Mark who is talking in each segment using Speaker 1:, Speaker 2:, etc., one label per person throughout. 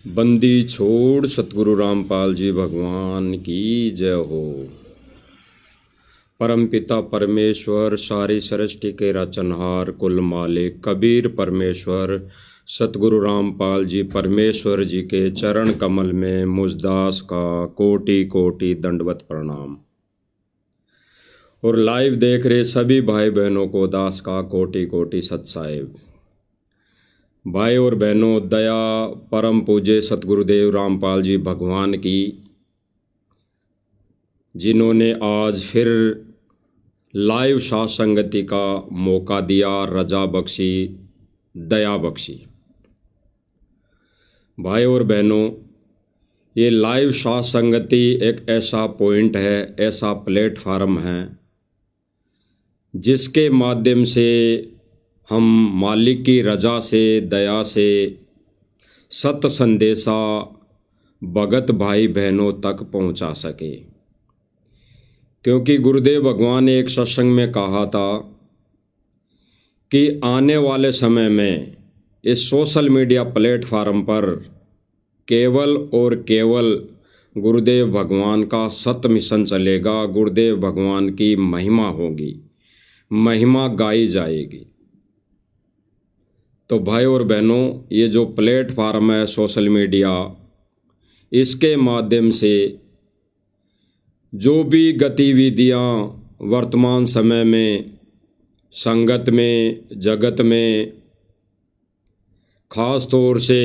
Speaker 1: बंदी छोड़ सतगुरु रामपाल जी भगवान की जय हो। परमपिता परमेश्वर सारी सृष्टि के रचनहार कुल मालिक कबीर परमेश्वर सतगुरु रामपाल जी परमेश्वर जी के चरण कमल में मुझदास का कोटि कोटि दंडवत प्रणाम। और लाइव देख रहे सभी भाई बहनों को दास का कोटि कोटि सत साहिब। भाई और बहनों, दया परम पूज्य सतगुरुदेव रामपाल जी भगवान की, जिन्होंने आज फिर लाइव साथ संगति का मौका दिया, रजा बख्शी, दया बख्शी। भाई और बहनों, ये लाइव साथ संगति एक ऐसा पॉइंट है, ऐसा प्लेटफार्म है जिसके माध्यम से हम मालिक की रजा से, दया से सत संदेशा भगत भाई बहनों तक पहुंचा सके। क्योंकि गुरुदेव भगवान ने एक सत्संग में कहा था कि आने वाले समय में इस सोशल मीडिया प्लेटफार्म पर केवल और केवल गुरुदेव भगवान का सत मिशन चलेगा, गुरुदेव भगवान की महिमा होगी, महिमा गाई जाएगी। तो भाई और बहनों, ये जो प्लेटफार्म है सोशल मीडिया, इसके माध्यम से जो भी गतिविधियां वर्तमान समय में संगत में, जगत में, खास तौर से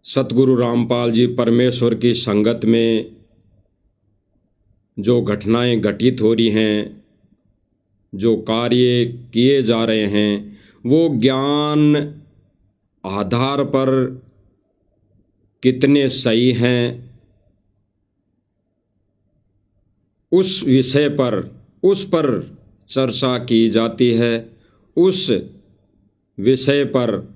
Speaker 1: सतगुरु रामपाल जी परमेश्वर की संगत में जो घटनाएं घटित हो रही हैं, जो कार्य किए जा रहे हैं, वो ज्ञान आधार पर कितने सही हैं, उस विषय पर, उस पर चर्चा की जाती है। उस विषय पर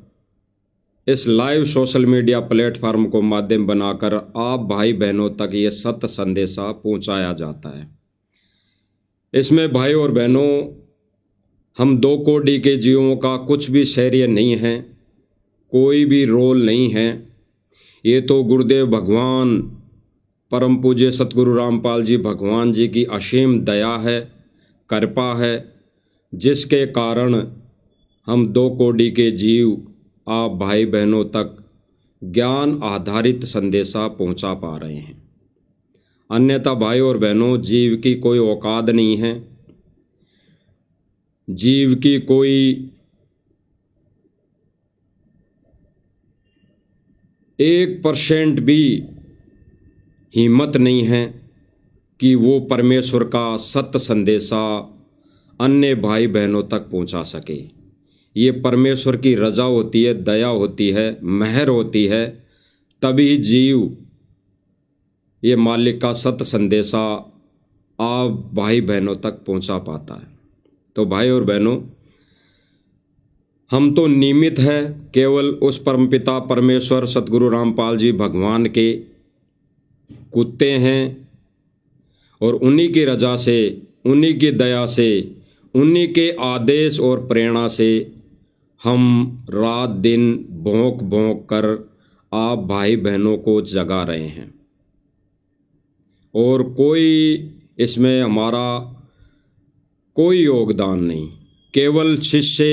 Speaker 1: इस लाइव सोशल मीडिया प्लेटफार्म को माध्यम बनाकर आप भाई बहनों तक ये सत्य संदेशा पहुंचाया जाता है। इसमें भाई और बहनों, हम दो कोटि के जीवों का कुछ भी श्रेय नहीं है, कोई भी रोल नहीं है। ये तो गुरुदेव भगवान परम पूज्य सतगुरु रामपाल जी भगवान जी की असीम दया है, कृपा है, जिसके कारण हम दो कोटि के जीव, आप भाई बहनों तक ज्ञान आधारित संदेशा पहुंचा पा रहे हैं। अन्यथा भाई और बहनों, जीव की कोई औकात नहीं है, जीव की कोई 1% भी हिम्मत नहीं है कि वो परमेश्वर का सत्य संदेशा अन्य भाई बहनों तक पहुंचा सके। ये परमेश्वर की रजा होती है, दया होती है, मेहर होती है, तभी जीव ये मालिक का सत्य संदेशा आप भाई बहनों तक पहुंचा पाता है। तो भाई और बहनों, हम तो निमित्त है केवल उस परमपिता परमेश्वर सतगुरु रामपाल जी भगवान के कुत्ते हैं, और उन्हीं की रजा से, उन्हीं की दया से, उन्हीं के आदेश और प्रेरणा से हम रात दिन भौंक भौंक कर आप भाई बहनों को जगा रहे हैं। और कोई इसमें हमारा कोई योगदान नहीं, केवल शिष्य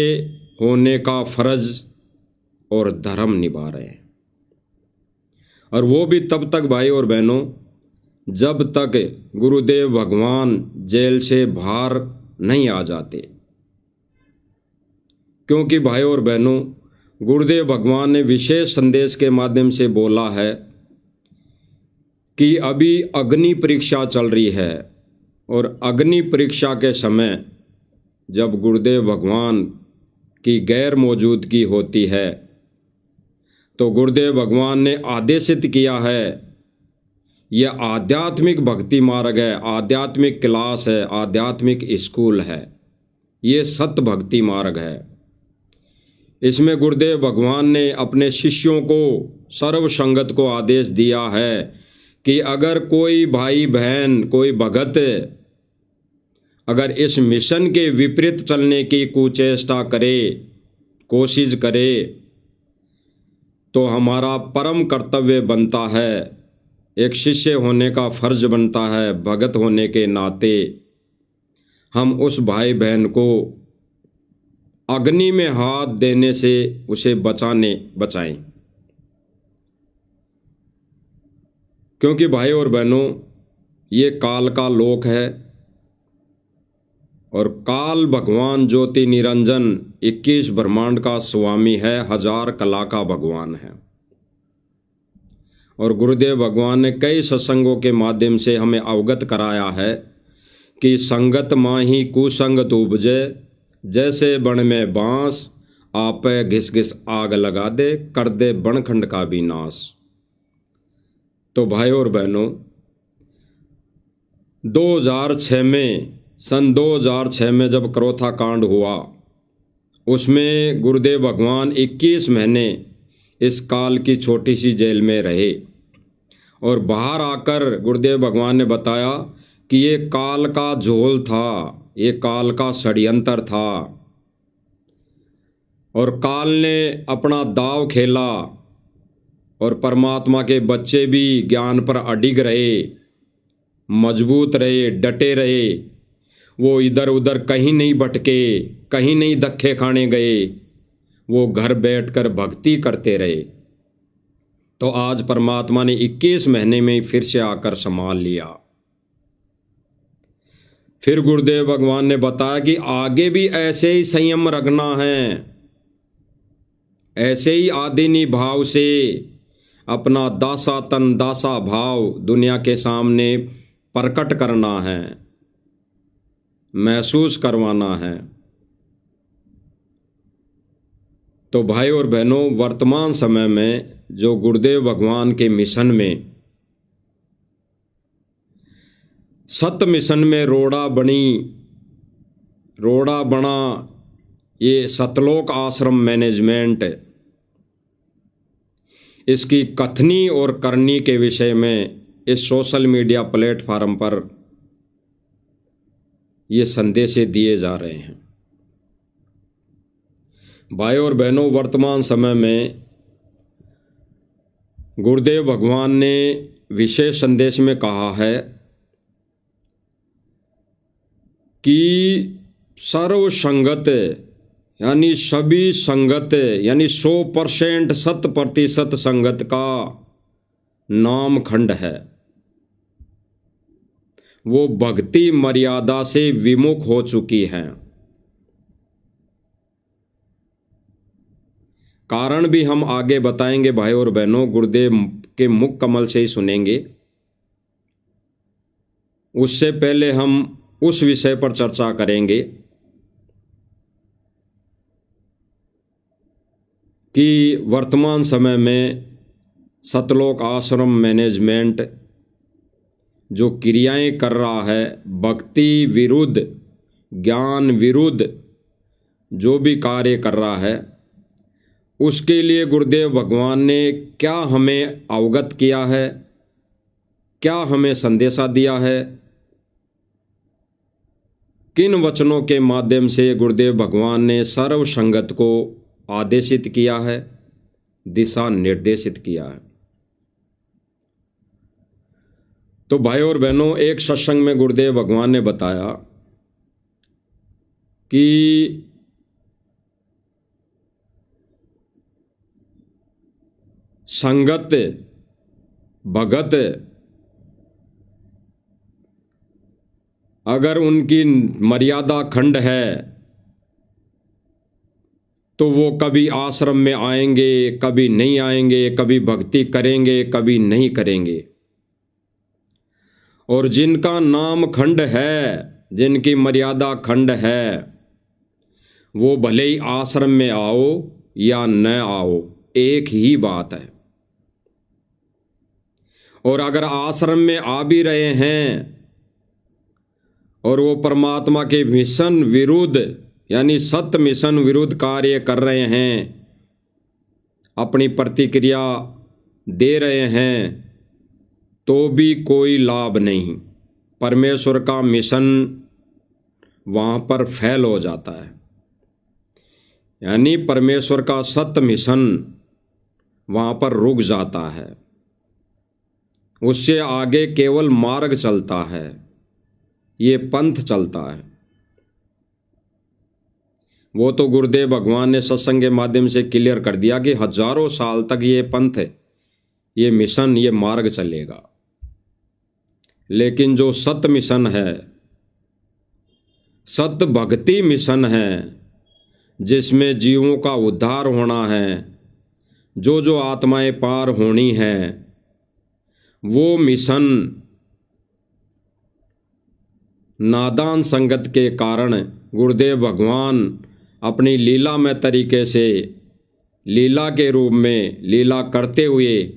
Speaker 1: होने का फर्ज और धर्म निभा रहे हैं। और वो भी तब तक भाई और बहनों, जब तक गुरुदेव भगवान जेल से बाहर नहीं आ जाते। क्योंकि भाई और बहनों, गुरुदेव भगवान ने विशेष संदेश के माध्यम से बोला है कि अभी अग्नि परीक्षा चल रही है, और अग्नि परीक्षा के समय जब गुरुदेव भगवान की गैर मौजूदगी होती है, तो गुरुदेव भगवान ने आदेशित किया है, यह आध्यात्मिक भक्ति मार्ग है, आध्यात्मिक क्लास है, आध्यात्मिक स्कूल है, ये सत्य भक्ति मार्ग है। इसमें गुरुदेव भगवान ने अपने शिष्यों को, सर्व संगत को आदेश दिया है कि अगर कोई भाई बहन, कोई भगत अगर इस मिशन के विपरीत चलने की कुचेष्टा करे, कोशिश करे, तो हमारा परम कर्तव्य बनता है, एक शिष्य होने का फर्ज बनता है, भगत होने के नाते हम उस भाई बहन को अग्नि में हाथ देने से उसे बचाएं। क्योंकि भाई और बहनों, ये काल का लोक है और काल भगवान ज्योति निरंजन 21 ब्रह्मांड का स्वामी है, 1000 कला का भगवान है। और गुरुदेव भगवान ने कई सत्संगों के माध्यम से हमें अवगत कराया है कि संगत माही कुसंगत उपजे, जैसे बण में बांस आपे घिस घिस आग लगा दे, कर दे बनखंड का भी नाश। तो भाई और बहनों, सन 2006 में जब क्रोथा कांड हुआ, उसमें गुरुदेव भगवान 21 महीने इस काल की छोटी सी जेल में रहे और बाहर आकर गुरुदेव भगवान ने बताया कि ये काल का झोल था, ये काल का षड्यंत्र था और काल ने अपना दांव खेला और परमात्मा के बच्चे भी ज्ञान पर अडिग रहे, मजबूत रहे, डटे रहे। वो इधर उधर कहीं नहीं भटके, कहीं नहीं धक्के खाने गए, वो घर बैठकर भक्ति करते रहे। तो आज परमात्मा ने 21 महीने में फिर से आकर संभाल लिया। फिर गुरुदेव भगवान ने बताया कि आगे भी ऐसे ही संयम रखना है, ऐसे ही आदिनी भाव से अपना दासा तन दासा भाव दुनिया के सामने प्रकट करना है, महसूस करवाना है। तो भाई और बहनों, वर्तमान समय में जो गुरुदेव भगवान के मिशन में, सत मिशन में रोड़ा बना ये सतलोक आश्रम मैनेजमेंट, इसकी कथनी और करनी के विषय में इस सोशल मीडिया प्लेटफार्म पर ये संदेश दिए जा रहे हैं। भाई और बहनों, वर्तमान समय में गुरुदेव भगवान ने विशेष संदेश में कहा है कि सर्व संगत यानी सभी संगत यानी 100% 100% संगत का नाम खंड है, वो भक्ति मर्यादा से विमुख हो चुकी है। कारण भी हम आगे बताएंगे भाई और बहनों, गुरुदेव के मुख कमल से ही सुनेंगे। उससे पहले हम उस विषय पर चर्चा करेंगे कि वर्तमान समय में सतलोक आश्रम मैनेजमेंट जो क्रियाएं कर रहा है, भक्ति विरुद्ध, ज्ञान विरुद्ध जो भी कार्य कर रहा है, उसके लिए गुरुदेव भगवान ने क्या हमें अवगत किया है, क्या हमें संदेशा दिया है, किन वचनों के माध्यम से गुरुदेव भगवान ने सर्व संगत को आदेशित किया है, दिशा निर्देशित किया है। तो भाई और बहनों, एक सत्संग में गुरुदेव भगवान ने बताया कि संगत भगत अगर उनकी मर्यादा खंड है तो वो कभी आश्रम में आएंगे, कभी नहीं आएंगे, कभी भक्ति करेंगे, कभी नहीं करेंगे। और जिनका नाम खंड है, जिनकी मर्यादा खंड है, वो भले ही आश्रम में आओ या न आओ, एक ही बात है। और अगर आश्रम में आ भी रहे हैं और वो परमात्मा के मिशन विरुद्ध यानी सत्य मिशन विरुद्ध कार्य कर रहे हैं, अपनी प्रतिक्रिया दे रहे हैं, तो भी कोई लाभ नहीं। परमेश्वर का मिशन वहाँ पर फेल हो जाता है। यानी परमेश्वर का सत्य मिशन वहाँ पर रुक जाता है, उससे आगे केवल मार्ग चलता है, ये पंथ चलता है। वो तो गुरुदेव भगवान ने सत्संग के माध्यम से क्लियर कर दिया कि हजारों साल तक ये पंथ, ये मिशन, ये मार्ग चलेगा। लेकिन जो सत मिशन है, सत भक्ति मिशन है, जिसमें जीवों का उद्धार होना है, जो आत्माएं पार होनी है, वो मिशन नादान संगत के कारण गुरुदेव भगवान अपनी लीला में तरीके से, लीला के रूप में लीला करते हुए,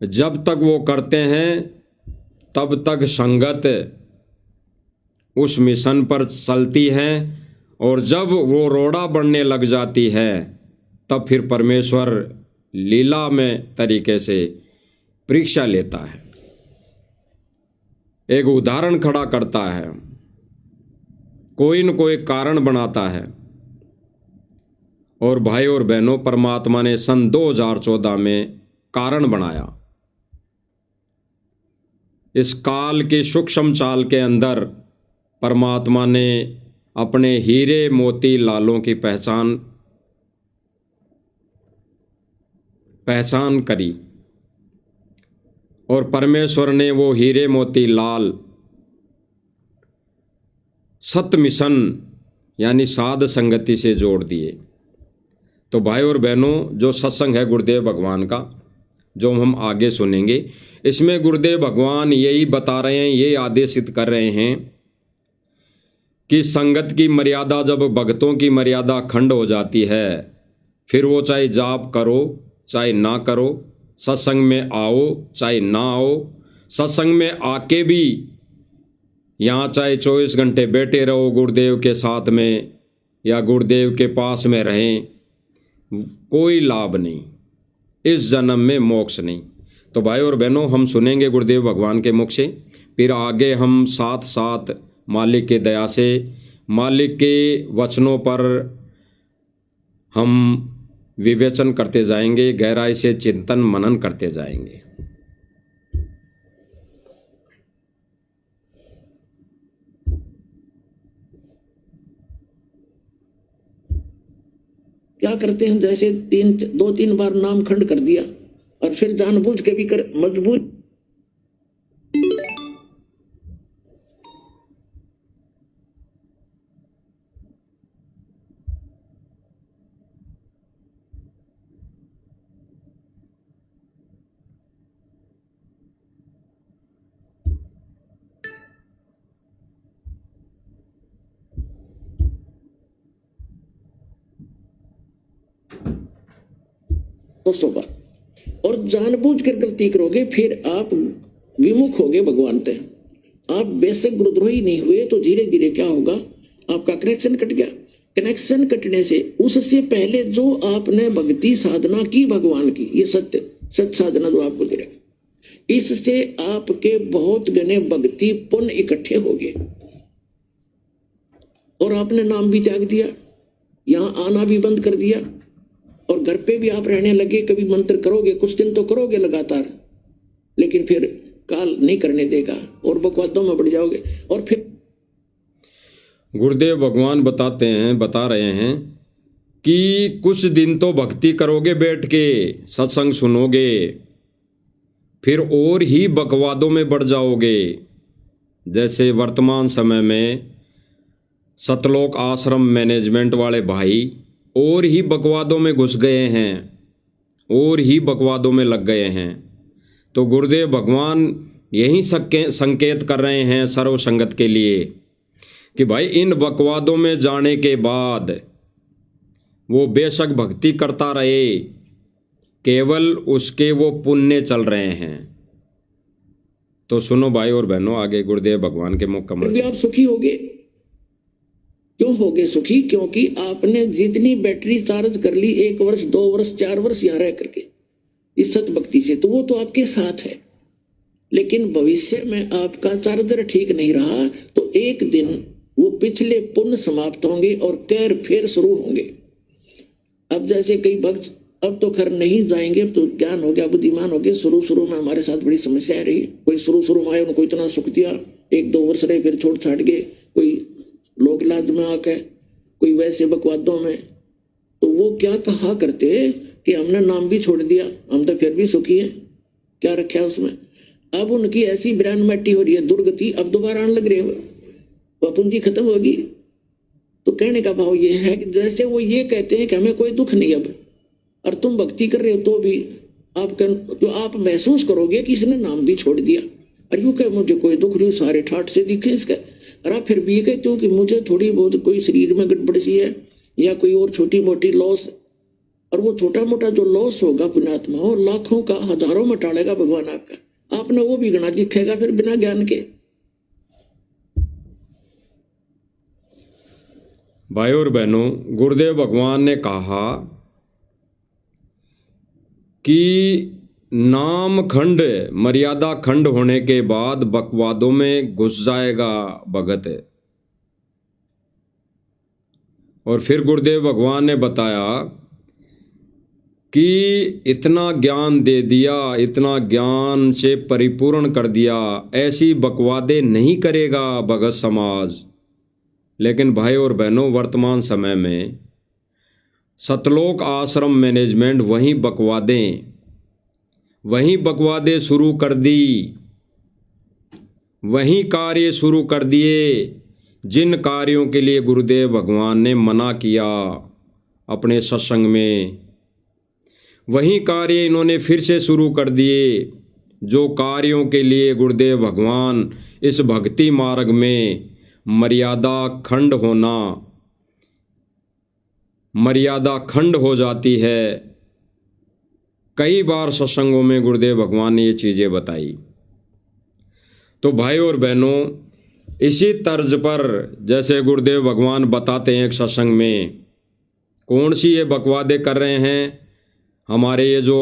Speaker 1: जब तक वो करते हैं तब तक संगत उस मिशन पर चलती है, और जब वो रोड़ा बढ़ने लग जाती है तब फिर परमेश्वर लीला में तरीके से परीक्षा लेता है, एक उदाहरण खड़ा करता है, कोई न कोई कारण बनाता है। और भाई और बहनों, परमात्मा ने सन 2014 में कारण बनाया। इस काल की सूक्ष्म चाल के अंदर परमात्मा ने अपने हीरे मोती लालों की पहचान करी, और परमेश्वर ने वो हीरे मोती लाल सत मिशन यानी साध संगति से जोड़ दिए। तो भाई और बहनों, जो सत्संग है गुरुदेव भगवान का, जो हम आगे सुनेंगे, इसमें गुरुदेव भगवान यही बता रहे हैं, ये आदेशित कर रहे हैं कि संगत की मर्यादा, जब भक्तों की मर्यादा खंड हो जाती है, फिर वो चाहे जाप करो चाहे ना करो, सत्संग में आओ चाहे ना आओ, सत्संग में आके भी यहाँ चाहे 24 घंटे बैठे रहो गुरुदेव के साथ में या गुरुदेव के पास में रहें, कोई लाभ नहीं, इस जन्म में मोक्ष नहीं। तो भाई और बहनों, हम सुनेंगे गुरुदेव भगवान के मुख से, फिर आगे हम साथ साथ मालिक की दया से, मालिक के वचनों पर हम विवेचन करते जाएंगे, गहराई से चिंतन मनन करते जाएंगे।
Speaker 2: क्या करते हैं, जैसे 2-3 बार नाम खंड कर दिया और फिर जानबूझ के भी कर मजबूर। बार और जानबूझ कर गलती करोगे, फिर आप विमुख होगे भगवान से। आप बेशक गुरुद्रोही नहीं हुए तो धीरे धीरे क्या होगा, आपका कनेक्शन कट गया। कनेक्शन कटने से उससे पहले जो आपने भक्ति साधना की भगवान की, ये सत साधना जो आपको दे रहा, इससे आपके बहुत गने भक्ति पुण्य इकट्ठे हो गए, और आपने नाम भी त्याग दिया, यहाँ आना भी बंद कर दिया, और घर पे भी आप रहने लगे। कभी मंत्र करोगे, कुछ दिन तो करोगे लगातार, लेकिन फिर काल नहीं करने देगा और बकवादों में बढ़ जाओगे। और फिर
Speaker 1: गुरुदेव भगवान बता रहे हैं कि कुछ दिन तो भक्ति करोगे, बैठ के सत्संग सुनोगे, फिर और ही बकवादों में बढ़ जाओगे। जैसे वर्तमान समय में सतलोक आश्रम मैनेजमेंट वाले भाई और ही बकवादों में घुस गए हैं, और ही बकवादों में लग गए हैं। तो गुरुदेव भगवान यही संकेत कर रहे हैं सर्व संगत के लिए कि भाई इन बकवादों में जाने के बाद वो बेशक भक्ति करता रहे, केवल उसके वो पुण्य चल रहे हैं। तो सुनो भाई और बहनों, आगे गुरुदेव भगवान के मुकम्मल
Speaker 2: आप सुखी होगे। क्यों होगे सुखी? क्योंकि आपने जितनी बैटरी चार्ज कर ली 1 वर्ष 2 वर्ष 4 वर्ष यहाँ रह करके इस सत भक्ति से, तो वो तो आपके साथ है। लेकिन भविष्य में आपका चार्जर ठीक नहीं रहा तो एक दिन वो पिछले पुण्य समाप्त होंगे और कैर फिर शुरू होंगे। अब जैसे कई भक्त अब तो खैर नहीं जाएंगे, अब तो ज्ञान हो गया, बुद्धिमान हो गए। शुरू में हमारे साथ बड़ी समस्या रही। कोई शुरू में आए, उनको इतना सुख दिया, 1-2 वर्ष रहे, फिर छोड़ छाड़ गए। कोई लोक लाज में आके, कोई वैसे बकवादों में। तो वो क्या कहा करते कि हमने नाम भी छोड़ दिया, हम तो फिर भी सुखी हैं, क्या रखा है उसमें। अब उनकी ऐसी ब्रांड मैटी हो रही है, दुर्गति, अब दोबारा आने लग रहे हैं, वह पूंजी खत्म होगी। तो कहने का भाव ये है कि जैसे वो ये कहते हैं कि हमें कोई दुख नहीं अब, और तुम भक्ति कर रहे हो तो भी तो आप महसूस करोगे कि इसने नाम भी छोड़ दिया। और यूं कहे मुझे कोई दुख नहीं, सारे ठाठ से दिखे इसका। और आप फिर भी ये कहते हो कि मुझे थोड़ी बहुत कोई शरीर में गड़बड़ सी है या कोई और छोटी मोटी लॉस, और वो छोटा मोटा जो लॉस होगा पुण्यात्मा हो, लाखों का हजारों में टालेगा भगवान आपका, आपने वो भी गणा दिखेगा फिर बिना ज्ञान के।
Speaker 1: भाई और बहनों, गुरुदेव भगवान ने कहा कि नाम खंड, मर्यादा खंड होने के बाद बकवादों में घुस जाएगा भगत। और फिर गुरुदेव भगवान ने बताया कि इतना ज्ञान दे दिया, इतना ज्ञान से परिपूर्ण कर दिया, ऐसी बकवादे नहीं करेगा भगत समाज। लेकिन भाई और बहनों, वर्तमान समय में सतलोक आश्रम मैनेजमेंट वहीं बकवादे शुरू कर दी, वहीं कार्य शुरू कर दिए जिन कार्यों के लिए गुरुदेव भगवान ने मना किया अपने सत्संग में। वहीं कार्य इन्होंने फिर से शुरू कर दिए जो कार्यों के लिए गुरुदेव भगवान इस भक्ति मार्ग में मर्यादा खंड हो जाती है। कई बार सत्संगों में गुरुदेव भगवान ने ये चीज़ें बताई। तो भाई और बहनों, इसी तर्ज पर जैसे गुरुदेव भगवान बताते हैं एक सत्संग में, कौन सी ये बकवादे कर रहे हैं हमारे ये जो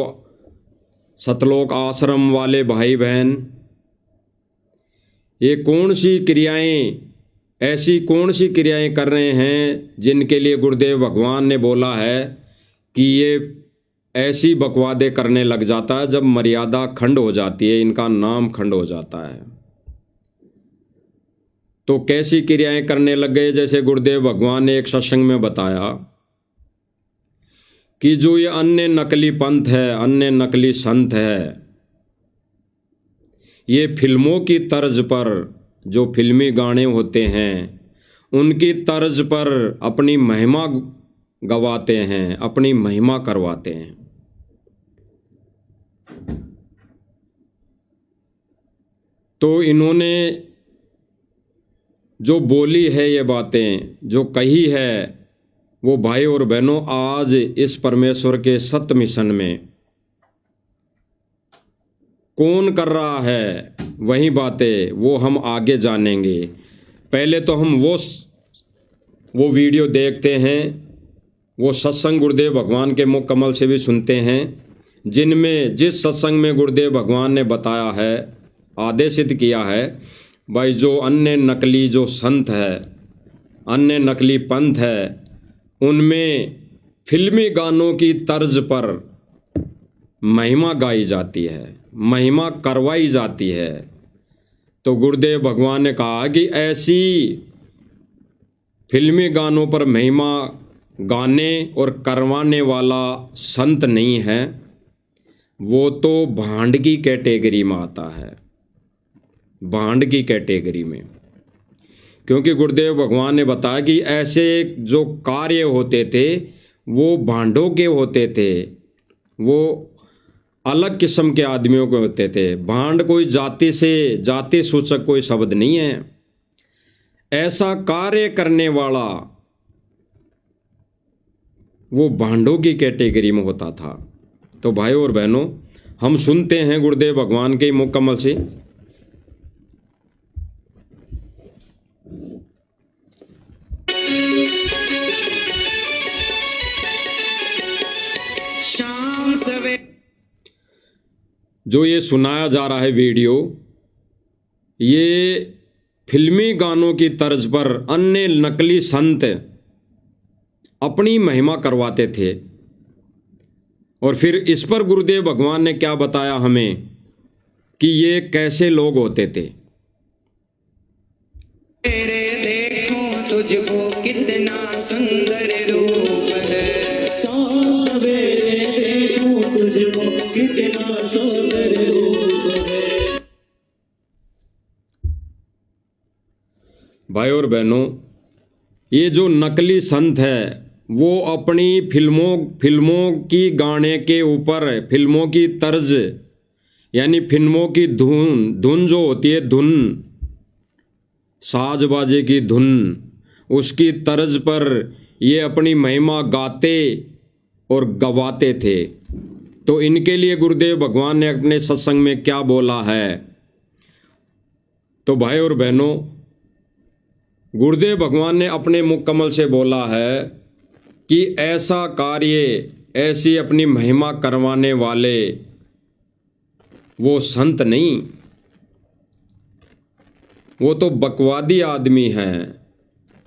Speaker 1: सतलोक आश्रम वाले भाई बहन, ये कौन सी क्रियाएं, ऐसी कौन सी क्रियाएं कर रहे हैं जिनके लिए गुरुदेव भगवान ने बोला है कि ये ऐसी बकवादे करने लग जाता है जब मर्यादा खंड हो जाती है, इनका नाम खंड हो जाता है। तो कैसी क्रियाएं करने लग गए, जैसे गुरुदेव भगवान ने एक सत्संग में बताया कि जो ये अन्य नकली पंथ है, अन्य नकली संत है, ये फिल्मों की तर्ज पर, जो फिल्मी गाने होते हैं उनकी तर्ज पर अपनी महिमा गवाते हैं, अपनी महिमा करवाते हैं। तो इन्होंने जो बोली है, ये बातें जो कही है, वो भाई और बहनों आज इस परमेश्वर के सत्य मिशन में कौन कर रहा है, वही बातें वो हम आगे जानेंगे। पहले तो हम वो वीडियो देखते हैं, वो सत्संग गुरुदेव भगवान के मुख कमल से भी सुनते हैं, जिनमें जिस सत्संग में गुरुदेव भगवान ने बताया है, आदेशित किया है, भाई जो अन्य नकली जो संत है, अन्य नकली पंथ है, उनमें फिल्मी गानों की तर्ज पर महिमा गाई जाती है, महिमा करवाई जाती है। तो गुरुदेव भगवान ने कहा कि ऐसी फिल्मी गानों पर महिमा गाने और करवाने वाला संत नहीं है, वो तो भांड की कैटेगरी में आता है, भांड की कैटेगरी में। क्योंकि गुरुदेव भगवान ने बताया कि ऐसे जो कार्य होते थे वो भांडों के होते थे, वो अलग किस्म के आदमियों के होते थे। भांड कोई जाति सूचक कोई शब्द नहीं है। ऐसा कार्य करने वाला वो भांडों की कैटेगरी में होता था। तो भाई और बहनों, हम सुनते हैं गुरुदेव भगवान के मुख कमल से,
Speaker 2: शाम सवेरे
Speaker 1: जो ये सुनाया जा रहा है वीडियो, ये फिल्मी गानों की तर्ज पर अन्य नकली संत अपनी महिमा करवाते थे, और फिर इस पर गुरुदेव भगवान ने क्या बताया हमें कि ये कैसे लोग होते थे।
Speaker 3: तेरे देखूं तुझको कितना सुंदर रूप है, सवेरे देखूं तुझको कितना सुंदर रूप है।
Speaker 1: भाई और बहनों, ये जो नकली संत है वो अपनी फिल्मों की गाने के ऊपर, फिल्मों की तर्ज यानी फिल्मों की धुन जो होती है, धुन साजबाजे की धुन, उसकी तर्ज पर ये अपनी महिमा गाते और गवाते थे। तो इनके लिए गुरुदेव भगवान ने अपने सत्संग में क्या बोला है। तो भाई और बहनों, गुरुदेव भगवान ने अपने मुख कमल से बोला है कि ऐसा कार्य, ऐसी अपनी महिमा करवाने वाले वो संत नहीं, वो तो बकवादी आदमी हैं।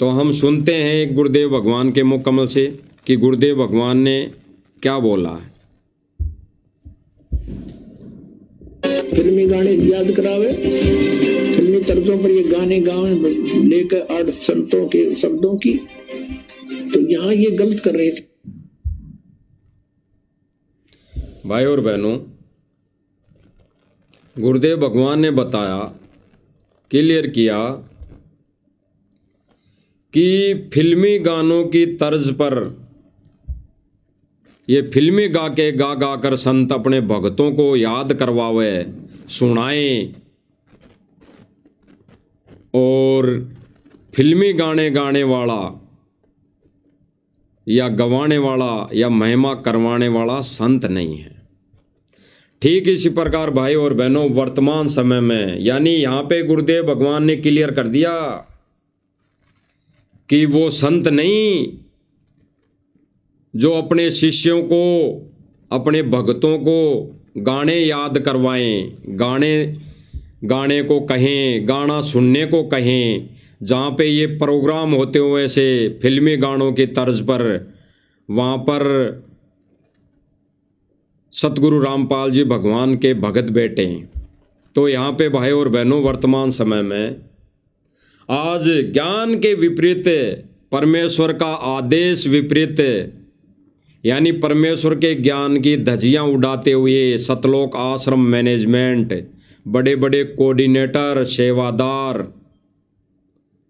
Speaker 1: तो हम सुनते हैं गुरुदेव भगवान के मुख कमल से कि गुरुदेव भगवान ने क्या बोला है।
Speaker 2: फिल्मी गाने याद करावे, फिल्मी तर्जों पर ये गाने गावे लेकर 8 संतों के शब्दों की, तो यहाँ ये गलत कर रहे थे।
Speaker 1: भाई और बहनों, गुरुदेव भगवान ने बताया, क्लियर किया कि फिल्मी गानों की तर्ज पर ये फिल्मी गा कर संत अपने भक्तों को याद करवावे, सुनाएं और फिल्मी गाने गाने वाला या गवाने वाला या महिमा करवाने वाला संत नहीं है। ठीक इसी प्रकार भाई और बहनों, वर्तमान समय में यानी यहाँ पे गुरुदेव भगवान ने क्लियर कर दिया कि वो संत नहीं जो अपने शिष्यों को, अपने भक्तों को गाने याद करवाएं, गाने को कहें, गाना सुनने को कहें। जहाँ पे ये प्रोग्राम होते हुए ऐसे फिल्मी गानों की तर्ज पर, वहाँ पर सतगुरु रामपाल जी भगवान के भगत बैठे। तो यहाँ पे भाई और बहनों, वर्तमान समय में आज ज्ञान के विपरीत, परमेश्वर का आदेश विपरीत, यानी परमेश्वर के ज्ञान की धज्जियां उड़ाते हुए सतलोक आश्रम मैनेजमेंट, बड़े बड़े कोऑर्डिनेटर, सेवादार,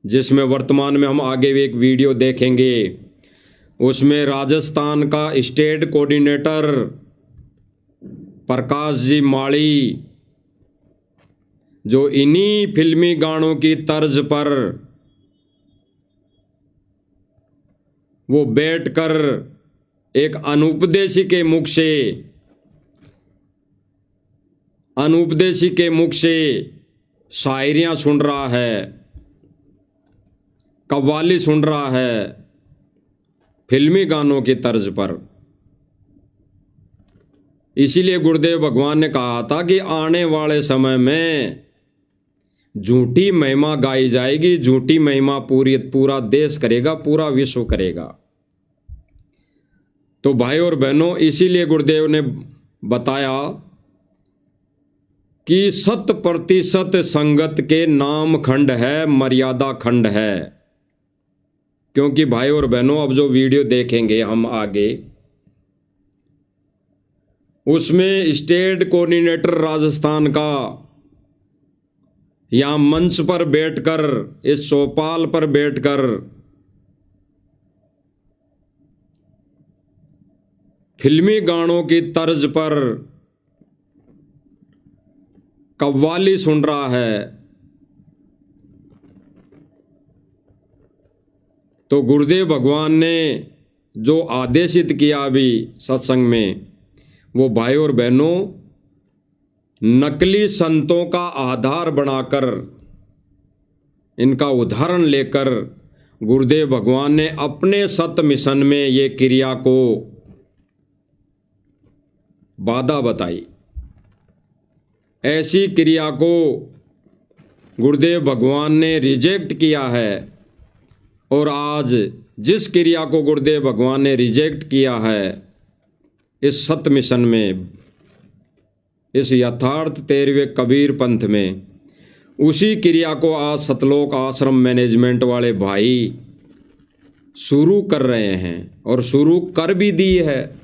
Speaker 1: जिसमें वर्तमान में हम आगे भी एक वीडियो देखेंगे, उसमें राजस्थान का स्टेट कोऑर्डिनेटर प्रकाश जी माड़ी, जो इन्हीं फिल्मी गानों की तर्ज पर वो बैठकर एक अनुपदेशी के मुख से शायरियां सुन रहा है, कव्वाली सुन रहा है फिल्मी गानों की तर्ज पर। इसीलिए गुरुदेव भगवान ने कहा था कि आने वाले समय में झूठी महिमा गाई जाएगी, झूठी महिमा पूरा देश करेगा, पूरा विश्व करेगा। तो भाई और बहनों, इसीलिए गुरुदेव ने बताया कि 100% संगत के नाम खंड है, मर्यादा खंड है। क्योंकि भाई और बहनों, अब जो वीडियो देखेंगे हम आगे, उसमें स्टेट कोऑर्डिनेटर राजस्थान का यहाँ मंच पर बैठकर, इस चौपाल पर बैठकर फिल्मी गानों की तर्ज पर कव्वाली सुन रहा है। तो गुरुदेव भगवान ने जो आदेशित किया अभी सत्संग में, वो भाई और बहनों, नकली संतों का आधार बनाकर, इनका उदाहरण लेकर गुरुदेव भगवान ने अपने सत्य मिशन में ये क्रिया को बाधा बताई। ऐसी क्रिया को गुरुदेव भगवान ने रिजेक्ट किया है। और आज जिस क्रिया को गुरुदेव भगवान ने रिजेक्ट किया है, इस सत्य मिशन में, इस यथार्थ 13वें कबीर पंथ में, उसी क्रिया को आज सतलोक आश्रम मैनेजमेंट वाले भाई शुरू कर रहे हैं और शुरू कर भी दी है,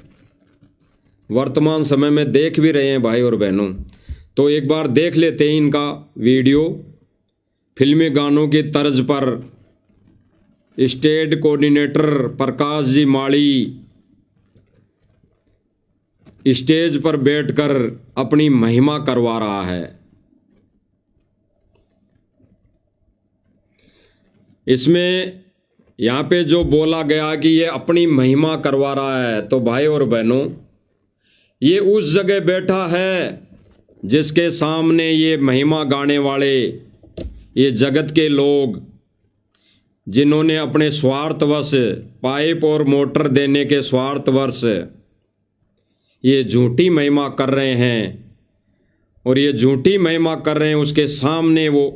Speaker 1: वर्तमान समय में देख भी रहे हैं भाई और बहनों। तो एक बार देख लेते हैं इनका वीडियो। फिल्मी गानों की तर्ज पर स्टेट कोऑर्डिनेटर प्रकाश जी माड़ी स्टेज पर बैठकर अपनी महिमा करवा रहा है। इसमें यहाँ पे जो बोला गया कि ये अपनी महिमा करवा रहा है, तो भाई और बहनों, ये उस जगह बैठा है जिसके सामने ये महिमा गाने वाले, ये जगत के लोग जिन्होंने अपने स्वार्थवश पाइप और मोटर देने के स्वार्थवश ये झूठी महिमा कर रहे हैं, और ये झूठी महिमा कर रहे हैं, उसके सामने वो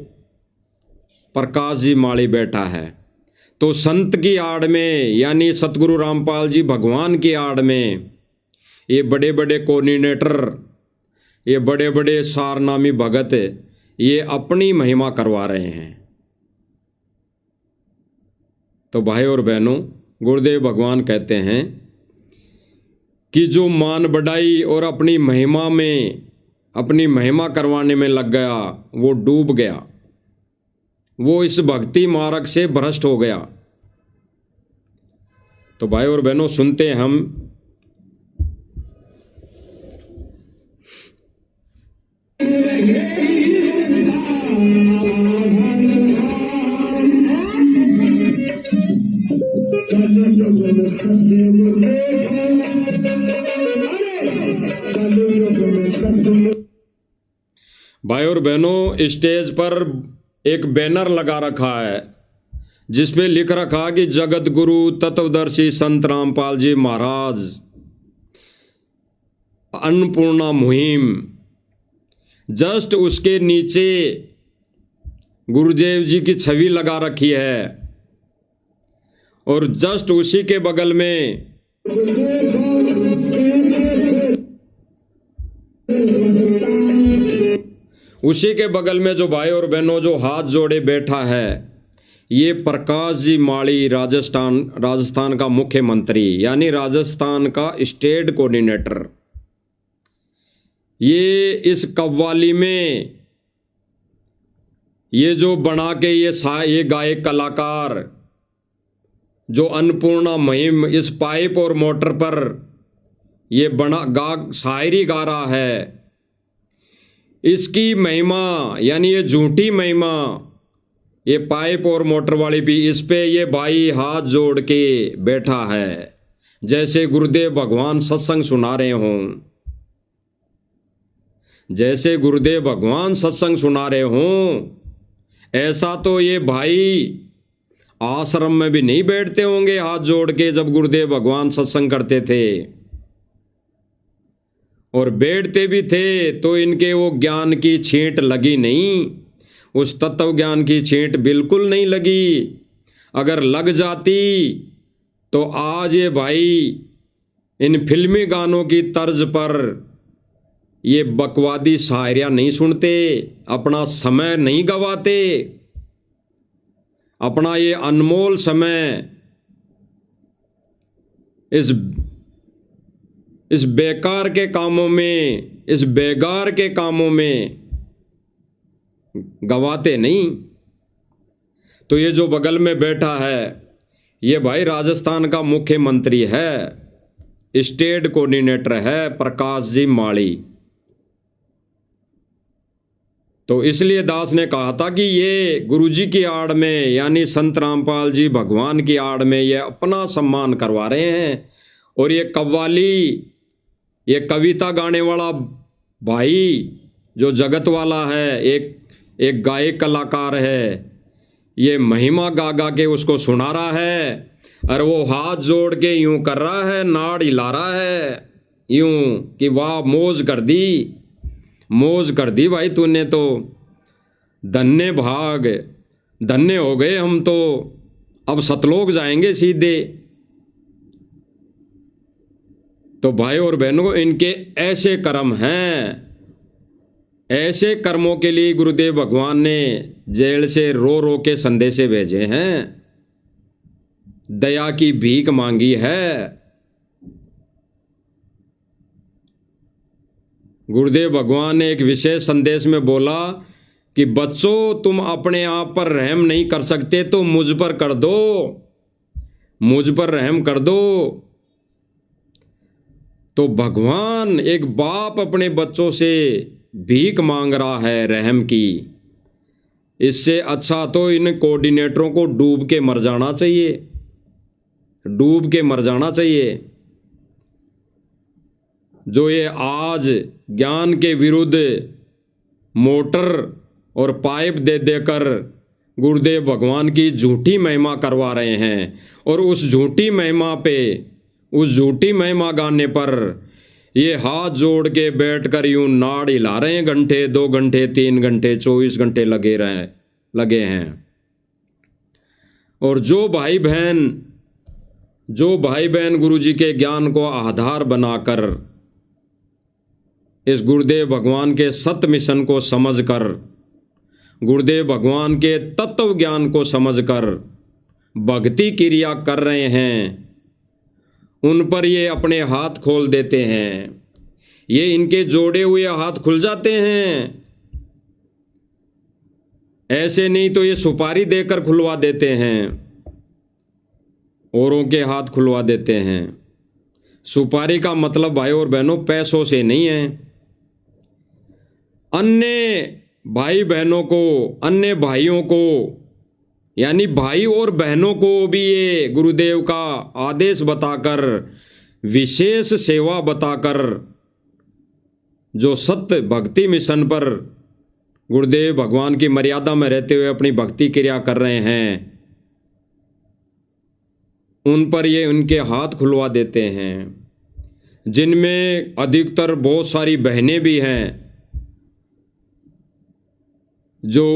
Speaker 1: प्रकाश जी माड़ी बैठा है। तो संत की आड़ में, यानी सतगुरु रामपाल जी भगवान की आड़ में, ये बड़े बड़े कोऑर्डिनेटर, ये बड़े बड़े सारनामी भगत, ये अपनी महिमा करवा रहे हैं। तो भाई और बहनों, गुरुदेव भगवान कहते हैं कि जो मान बढ़ाई और अपनी महिमा में, अपनी महिमा करवाने में लग गया, वो डूब गया, वो इस भक्ति मार्ग से भ्रष्ट हो गया। तो भाई और बहनों, सुनते हैं हम भाई और बहनों, स्टेज पर एक बैनर लगा रखा है जिस पे लिख रखा कि जगत गुरु तत्वदर्शी संत रामपाल जी महाराज अन्नपूर्णा मुहिम। जस्ट उसके नीचे गुरुदेव जी की छवि लगा रखी है, और जस्ट उसी के बगल में जो भाई और बहनों जो हाथ जोड़े बैठा है, ये प्रकाश जी माड़ी, राजस्थान का मुख्यमंत्री, यानी राजस्थान का स्टेट कोऑर्डिनेटर। ये इस कव्वाली में ये जो बना के ये गायक कलाकार जो अन्नपूर्णा मुहिम इस पाइप और मोटर पर ये शायरी गा रहा है, इसकी महिमा, यानी ये झूठी महिमा, ये पाइप और मोटर वाली भी, इस पे ये भाई हाथ जोड़ के बैठा है, जैसे गुरुदेव भगवान सत्संग सुना रहे हों, जैसे गुरुदेव भगवान सत्संग सुना रहे हों। ऐसा तो ये भाई आश्रम में भी नहीं बैठते होंगे हाथ जोड़ के जब गुरुदेव भगवान सत्संग करते थे, और बैठते भी थे तो इनके वो ज्ञान की छींट लगी नहीं, उस तत्व ज्ञान की छींट बिल्कुल नहीं लगी। अगर लग जाती तो आज ये भाई इन फिल्मी गानों की तर्ज पर ये बकवादी शायरियाँ नहीं सुनते, अपना समय नहीं गवाते, अपना ये अनमोल समय इस बेकार के कामों में, इस बेगार के कामों में गवाते नहीं। तो ये जो बगल में बैठा है, ये भाई राजस्थान का मुख्यमंत्री है, स्टेट कोऑर्डिनेटर है प्रकाश जी माड़ी। तो इसलिए दास ने कहा था कि ये गुरुजी की आड़ में, यानी संत रामपाल जी भगवान की आड़ में ये अपना सम्मान करवा रहे हैं। और ये कव्वाली, ये कविता गाने वाला भाई जो जगत वाला है, एक गायक कलाकार है, ये महिमा गा गा के उसको सुना रहा है, और वो हाथ जोड़ के यूं कर रहा है, नाड़ हिला रहा है यूं कि वाह मौज कर दी, मौज कर दी भाई तूने, तो धन्य भाग, धन्य हो गए हम, तो अब सतलोक जाएंगे सीधे। तो भाई और बहनों, इनके ऐसे कर्म हैं, ऐसे कर्मों के लिए गुरुदेव भगवान ने जेल से रो रो के संदेशे भेजे हैं, दया की भीख मांगी है। गुरुदेव भगवान ने एक विशेष संदेश में बोला कि बच्चों, तुम अपने आप पर रहम नहीं कर सकते तो मुझ पर कर दो, मुझ पर रहम कर दो। तो भगवान, एक बाप अपने बच्चों से भीख मांग रहा है रहम की। इससे अच्छा तो इन कोऑर्डिनेटरों को डूब के मर जाना चाहिए, डूब के मर जाना चाहिए। जो ये आज ज्ञान के विरुद्ध मोटर और पाइप दे देकर गुरुदेव भगवान की झूठी महिमा करवा रहे हैं, और उस झूठी महिमा पे, उस झूठी महिमा गाने पर ये हाथ जोड़ के बैठकर यूं नाड़ हिला रहे हैं, घंटे 2 घंटे 3 घंटे 24 घंटे लगे हैं। और जो भाई बहन गुरुजी के ज्ञान को आधार बनाकर इस गुरुदेव भगवान के सत्य मिशन को समझकर, गुरुदेव भगवान के तत्व ज्ञान को समझकर भक्ति क्रिया कर रहे हैं, उन पर ये अपने हाथ खोल देते हैं। ये इनके जोड़े हुए हाथ खुल जाते हैं। ऐसे नहीं तो ये सुपारी देकर खुलवा देते हैं, औरों के हाथ खुलवा देते हैं। सुपारी का मतलब भाई और बहनों पैसों से नहीं है। अन्य भाई बहनों को, अन्य भाइयों को, यानी भाई और बहनों को भी ये गुरुदेव का आदेश बताकर, विशेष सेवा बताकर, जो सत्य भक्ति मिशन पर गुरुदेव भगवान की मर्यादा में रहते हुए अपनी भक्ति क्रिया कर रहे हैं, उन पर ये उनके हाथ खुलवा देते हैं। जिनमें अधिकतर बहुत सारी बहनें भी हैं जो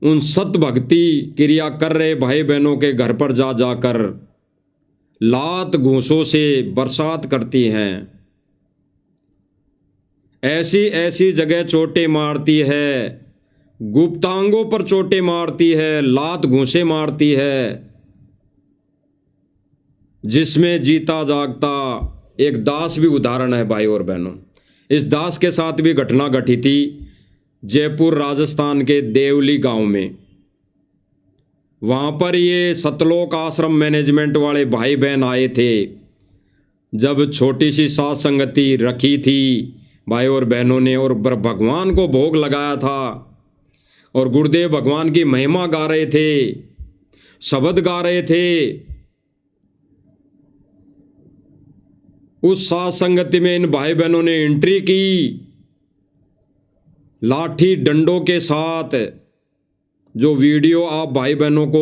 Speaker 1: उन सत्य भक्ति क्रिया कर रहे भाई बहनों के घर पर जा जाकर लात घूंसों से बरसात करती हैं। ऐसी ऐसी जगह चोटें मारती है, गुप्तांगों पर चोटें मारती है, लात घूंसे मारती है, जिसमें जीता जागता एक दास भी उदाहरण है भाई और बहनों। इस दास के साथ भी घटना घटी थी जयपुर राजस्थान के देवली गांव में। वहां पर ये सतलोक आश्रम मैनेजमेंट वाले भाई बहन आए थे। जब छोटी सी सात संगति रखी थी भाई और बहनों ने, और भगवान को भोग लगाया था, और गुरुदेव भगवान की महिमा गा रहे थे, शब्द गा रहे थे। उस सात संगति में इन भाई बहनों ने एंट्री की, लाठी डंडों के साथ। जो वीडियो आप भाई बहनों को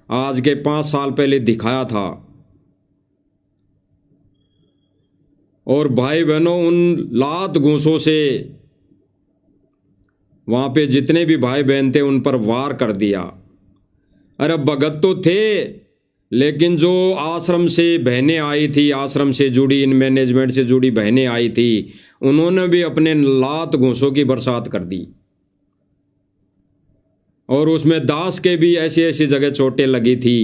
Speaker 1: आज के 5 साल पहले दिखाया था, और भाई बहनों उन लात घूंसों से वहां पे जितने भी भाई बहन थे उन पर वार कर दिया। अरे भगत तो थे, लेकिन जो आश्रम से बहनें आई थी, आश्रम से जुड़ी, इन मैनेजमेंट से जुड़ी बहनें आई थी, उन्होंने भी अपने लात घूंसों की बरसात कर दी। और उसमें दास के भी ऐसी ऐसी जगह चोटें लगी थी।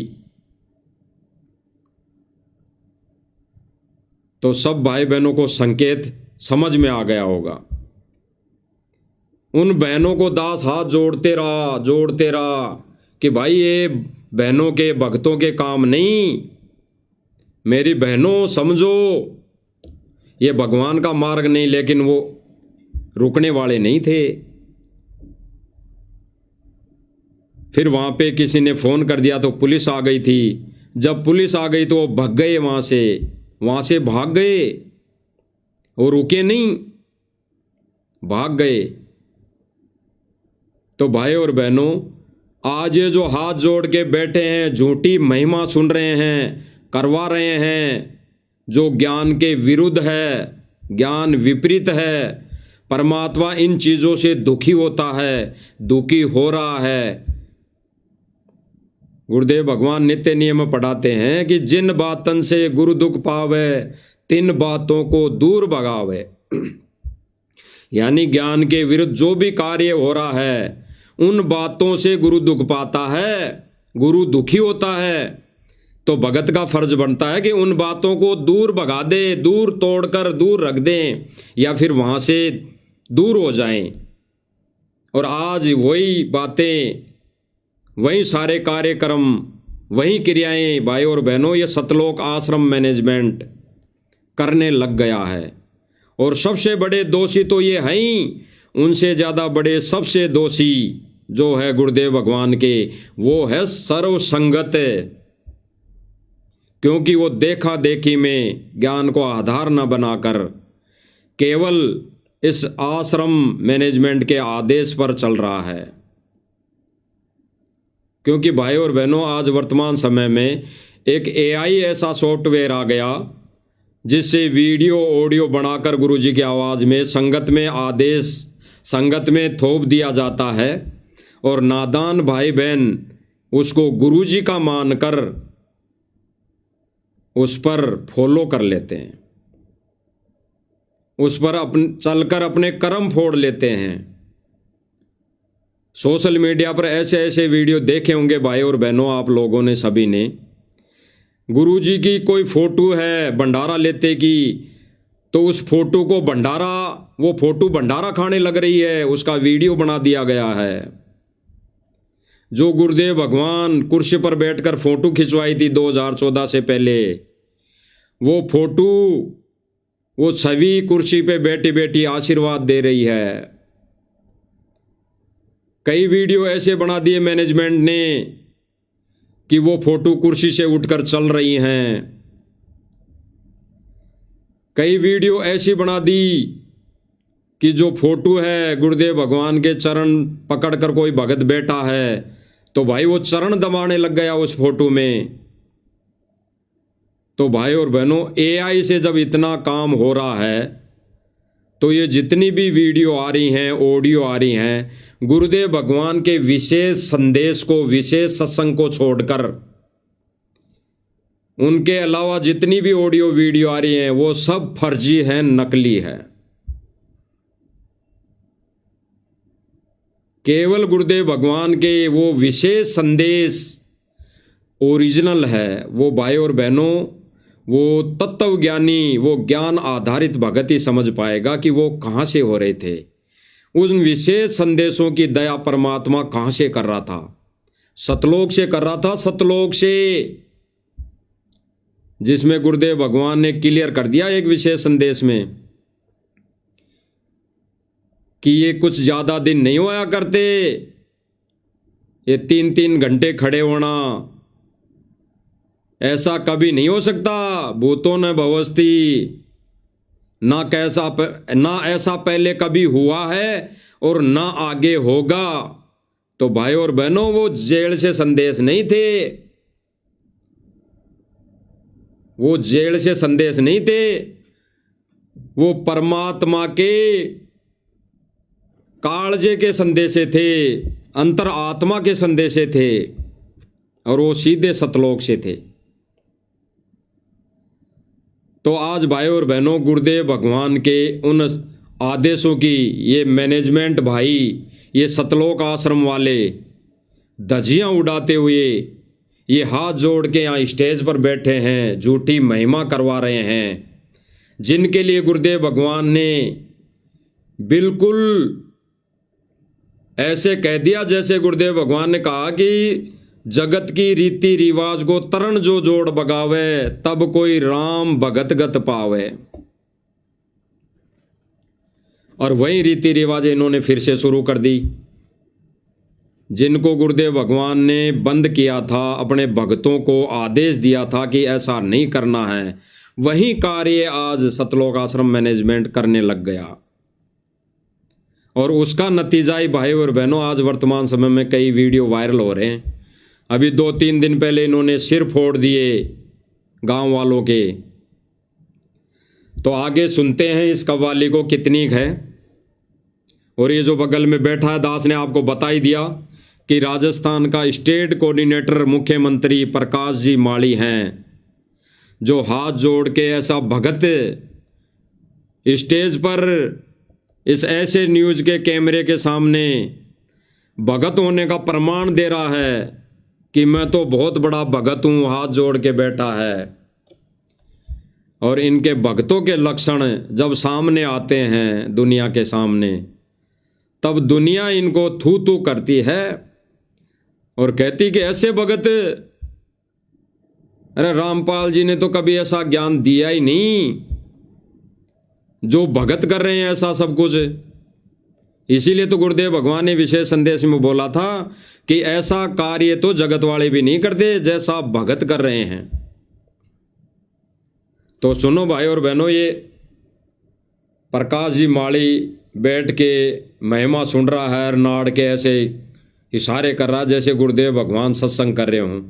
Speaker 1: तो सब भाई बहनों को संकेत समझ में आ गया होगा। उन बहनों को दास हाथ जोड़ते रहा कि भाई ये बहनों के, भक्तों के काम नहीं, मेरी बहनों समझो, ये भगवान का मार्ग नहीं। लेकिन वो रुकने वाले नहीं थे। फिर वहां पे किसी ने फोन कर दिया तो पुलिस आ गई थी। जब पुलिस आ गई तो वो भाग गए, वहां से भाग गए, और रुके नहीं, भाग गए। तो भाई और बहनों, आज ये जो हाथ जोड़ के बैठे हैं, झूठी महिमा सुन रहे हैं, करवा रहे हैं, जो ज्ञान के विरुद्ध है, ज्ञान विपरीत है, परमात्मा इन चीजों से दुखी होता है, दुखी हो रहा है। गुरुदेव भगवान नित्य नियम पढ़ाते हैं कि जिन बातन से गुरु दुख पावे, तीन बातों को दूर भगावे। यानी ज्ञान के विरुद्ध जो भी कार्य हो रहा है उन बातों से गुरु दुख पाता है, गुरु दुखी होता है। तो भगत का फर्ज बनता है कि उन बातों को दूर भगा दे, दूर तोड़कर दूर रख दें या फिर वहां से दूर हो जाएं। और आज वही बातें, वही सारे कार्यक्रम, वही क्रियाएं भाई और बहनों ये सतलोक आश्रम मैनेजमेंट करने लग गया है। और सबसे बड़े दोषी तो ये हैं ही, उनसे ज़्यादा बड़े सबसे दोषी जो है गुरुदेव भगवान के, वो है सर्व संगत। क्योंकि वो देखा देखी में ज्ञान को आधार न बनाकर केवल इस आश्रम मैनेजमेंट के आदेश पर चल रहा है। क्योंकि भाई और बहनों आज वर्तमान समय में एक AI ऐसा सॉफ्टवेयर आ गया जिससे वीडियो ऑडियो बनाकर गुरुजी की आवाज़ में संगत में आदेश संगत में थोप दिया जाता है और नादान भाई बहन उसको गुरुजी का मानकर उस पर फॉलो कर लेते हैं, उस पर चलकर अपने कर्म फोड़ लेते हैं। सोशल मीडिया पर ऐसे ऐसे वीडियो देखे होंगे भाई और बहनों आप लोगों ने सभी ने। गुरुजी की कोई फोटो है भंडारा लेते की तो उस फोटो को वो फोटो भंडारा खाने लग रही है, उसका वीडियो बना दिया गया है। जो गुरुदेव भगवान कुर्सी पर बैठकर फोटो खिंचवाई थी 2014 से पहले, वो फोटो वो छवि कुर्सी पे बैठी बैठी आशीर्वाद दे रही है। कई वीडियो ऐसे बना दिए मैनेजमेंट ने कि वो फोटो कुर्सी से उठकर चल रही हैं। कई वीडियो ऐसी बना दी कि जो फोटो है गुरुदेव भगवान के चरण पकड़कर कोई भगत बैठा है तो भाई वो चरण दबाने लग गया उस फोटो में। तो भाई और बहनों AI से जब इतना काम हो रहा है तो ये जितनी भी वीडियो आ रही हैं, ऑडियो आ रही हैं, गुरुदेव भगवान के विशेष संदेश को, विशेष सत्संग को छोड़कर उनके अलावा जितनी भी ऑडियो वीडियो आ रही हैं वो सब फर्जी हैं, नकली है। केवल गुरुदेव भगवान के वो विशेष संदेश ओरिजिनल है। वो भाई और बहनों वो तत्वज्ञानी, वो ज्ञान आधारित भगत ही समझ पाएगा कि वो कहाँ से हो रहे थे। उन विशेष संदेशों की दया परमात्मा कहाँ से कर रहा था? सतलोक से कर रहा था, सतलोक से, जिसमें गुरुदेव भगवान ने क्लियर कर दिया एक विशेष संदेश में कि ये कुछ ज्यादा दिन नहीं होया करते, ये 3-3 घंटे खड़े होना ऐसा कभी नहीं हो सकता। भूतों ने भवस्ती ना ऐसा पहले कभी हुआ है और ना आगे होगा। तो भाई और बहनों वो जेल से संदेश नहीं थे, वो जेल से संदेश नहीं थे, वो परमात्मा के कालजे के संदेशे थे, अंतर आत्मा के संदेशे थे और वो सीधे सतलोक से थे। तो आज भाई और बहनों गुरुदेव भगवान के उन आदेशों की ये मैनेजमेंट भाई, ये सतलोक आश्रम वाले धज्जियां उड़ाते हुए ये हाथ जोड़ के यहाँ स्टेज पर बैठे हैं, झूठी महिमा करवा रहे हैं, जिनके लिए गुरुदेव भगवान ने बिल्कुल ऐसे कह दिया जैसे गुरुदेव भगवान ने कहा कि जगत की रीति रिवाज को तरण जो जोड़ बगावे, तब कोई राम भगत गत पावे। और वही रीति रिवाज इन्होंने फिर से शुरू कर दी, जिनको गुरुदेव भगवान ने बंद किया था, अपने भक्तों को आदेश दिया था कि ऐसा नहीं करना है, वही कार्य आज सतलोक आश्रम मैनेजमेंट करने लग गया। और उसका नतीजा ही भाई और बहनों आज वर्तमान समय में कई वीडियो वायरल हो रहे हैं। अभी 2-3 दिन पहले इन्होंने सिर फोड़ दिए गांव वालों के। तो आगे सुनते हैं इस कव्वाली को कितनी है। और ये जो बगल में बैठा है दास ने आपको बता ही दिया कि राजस्थान का स्टेट कोऑर्डिनेटर मुख्यमंत्री प्रकाश जी माली हैं, जो हाथ जोड़ के ऐसा भगत स्टेज पर इस ऐसे न्यूज़ के कैमरे के सामने भगत होने का प्रमाण दे रहा है कि मैं तो बहुत बड़ा भगत हूँ, हाथ जोड़ के बैठा है। और इनके भक्तों के लक्षण जब सामने आते हैं दुनिया के सामने, तब दुनिया इनको थू थू करती है और कहती कि ऐसे भगत, अरे रामपाल जी ने तो कभी ऐसा ज्ञान दिया ही नहीं, जो भगत कर रहे हैं ऐसा सब कुछ। इसीलिए तो गुरुदेव भगवान ने विशेष संदेश में बोला था कि ऐसा कार्य तो जगत वाले भी नहीं करते जैसा भगत कर रहे हैं। तो सुनो भाई और बहनों, ये प्रकाश जी माली बैठ के महिमा सुन रहा है, नाड़ के ऐसे इशारे कर रहा जैसे गुरुदेव भगवान सत्संग कर रहे हों।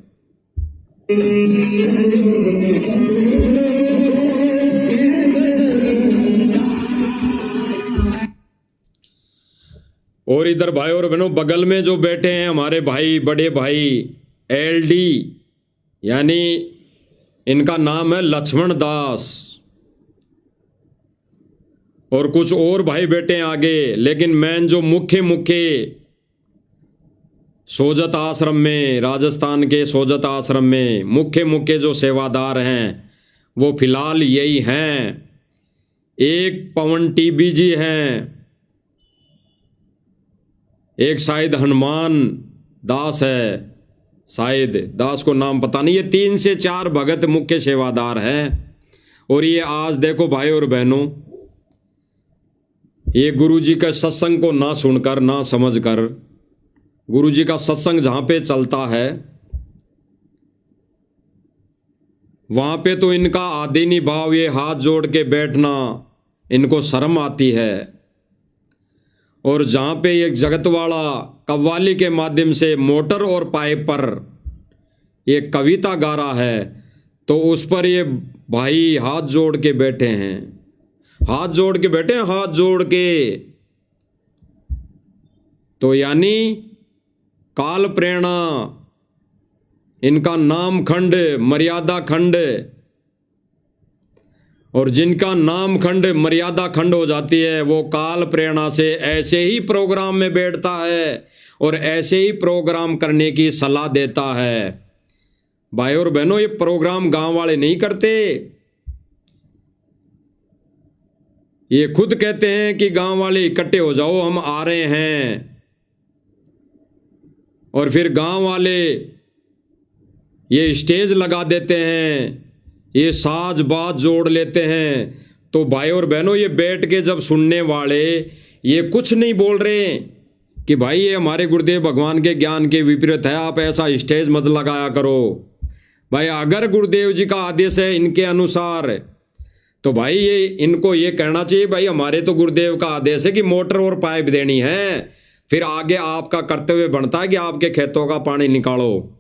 Speaker 1: और इधर भाई और बहनों बगल में जो बैठे हैं हमारे भाई, बड़े भाई एलडी, यानी इनका नाम है लक्ष्मण दास, और कुछ और भाई बैठे हैं आगे। लेकिन मैन जो मुख्य सोजत आश्रम में, राजस्थान के सोजत आश्रम में मुख्य जो सेवादार हैं वो फिलहाल यही हैं। एक पवन टीबी जी हैं, एक शायद हनुमान दास है, शायद दास को नाम पता नहीं। ये 3 से 4 भगत मुख्य सेवादार हैं। और ये आज देखो भाई और बहनों, ये गुरुजी का सत्संग को ना सुनकर, ना समझकर, गुरुजी का सत्संग जहां पे चलता है वहां पे तो इनका आदीनी भाव, ये हाथ जोड़ के बैठना इनको शर्म आती है। और जहां पे एक जगत वाला कव्वाली के माध्यम से मोटर और पाइप पर ये कविता गा रहा है, तो उस पर ये भाई हाथ जोड़ के बैठे हैं, हाथ जोड़ के बैठे हैं, हाथ जोड़ के। तो यानी काल प्रेरणा, इनका नाम खंड, मर्यादा खंड, और जिनका नाम खंड मर्यादा खंड हो जाती है वो काल प्रेरणा से ऐसे ही प्रोग्राम में बैठता है और ऐसे ही प्रोग्राम करने की सलाह देता है। भाई और बहनों, ये प्रोग्राम गांव वाले नहीं करते, ये खुद कहते हैं कि गांव वाले इकट्ठे हो जाओ, हम आ रहे हैं। और फिर गांव वाले ये स्टेज लगा देते हैं, ये साज बाज जोड़ लेते हैं। तो भाई और बहनों, ये बैठ के जब सुनने वाले ये कुछ नहीं बोल रहे कि भाई ये हमारे गुरुदेव भगवान के ज्ञान के विपरीत है, आप ऐसा स्टेज मत लगाया करो। भाई अगर गुरुदेव जी का आदेश है इनके अनुसार, तो भाई ये इनको ये कहना चाहिए, भाई हमारे तो गुरुदेव का आदेश है कि मोटर और पाइप देनी है, फिर आगे आपका कर्तव्य बनता है कि आपके खेतों का पानी निकालो।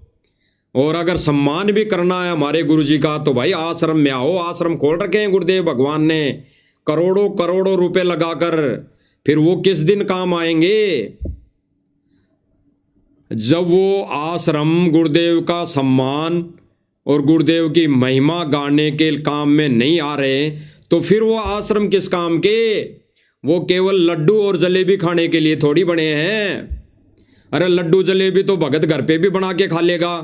Speaker 1: और अगर सम्मान भी करना है हमारे गुरुजी का, तो भाई आश्रम में आओ। आश्रम खोल रखे हैं गुरुदेव भगवान ने करोड़ों करोड़ों रुपए लगाकर, फिर वो किस दिन काम आएंगे जब वो आश्रम गुरुदेव का सम्मान और गुरुदेव की महिमा गाने के काम में नहीं आ रहे, तो फिर वो आश्रम किस काम के? वो केवल लड्डू और जलेबी खाने के लिए थोड़ी बने हैं। अरे लड्डू जलेबी तो भगत घर पे भी बना के खा लेगा,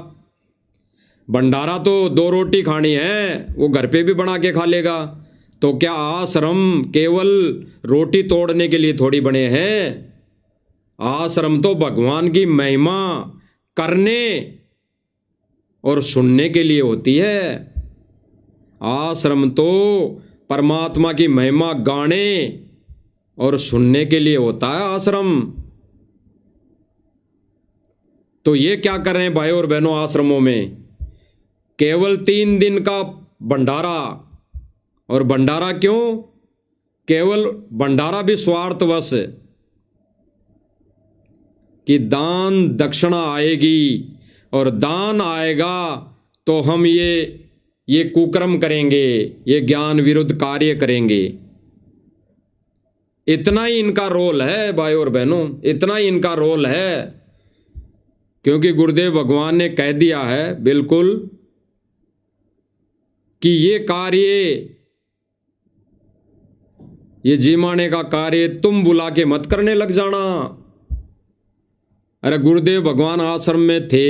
Speaker 1: भंडारा तो 2 रोटी खानी है वो घर पे भी बना के खा लेगा। तो क्या आश्रम केवल रोटी तोड़ने के लिए थोड़ी बने हैं? आश्रम तो भगवान की महिमा करने और सुनने के लिए होती है। आश्रम तो परमात्मा की महिमा गाने और सुनने के लिए होता है आश्रम। तो ये क्या कर रहे हैं भाई और बहनों, आश्रमों में केवल 3 दिन का भंडारा। और भंडारा क्यों? केवल भंडारा भी स्वार्थवश कि दान दक्षिणा आएगी और दान आएगा तो हम ये कुकर्म करेंगे, ये ज्ञान विरुद्ध कार्य करेंगे। इतना ही इनका रोल है भाई और बहनों, इतना ही इनका रोल है। क्योंकि गुरुदेव भगवान ने कह दिया है बिल्कुल कि ये कार्य, ये जीमाने का कार्य तुम बुला के मत करने लग जाना। अरे गुरुदेव भगवान आश्रम में थे,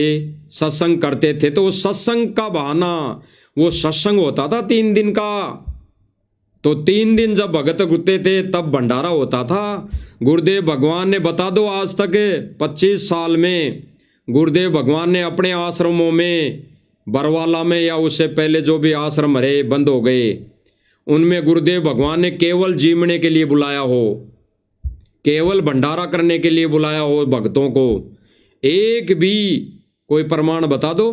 Speaker 1: सत्संग करते थे, तो वो सत्संग का बहाना, वो सत्संग होता था 3 दिन का, तो 3 दिन जब भगत रुकते थे तब भंडारा होता था। गुरुदेव भगवान ने, बता दो, आज तक 25 साल में गुरुदेव भगवान ने अपने आश्रमों में, बरवाला में या उससे पहले जो भी आश्रम रहे बंद हो गए, उनमें गुरुदेव भगवान ने केवल जीवने के लिए बुलाया हो, केवल भंडारा करने के लिए बुलाया हो भक्तों को। एक भी कोई प्रमाण बता दो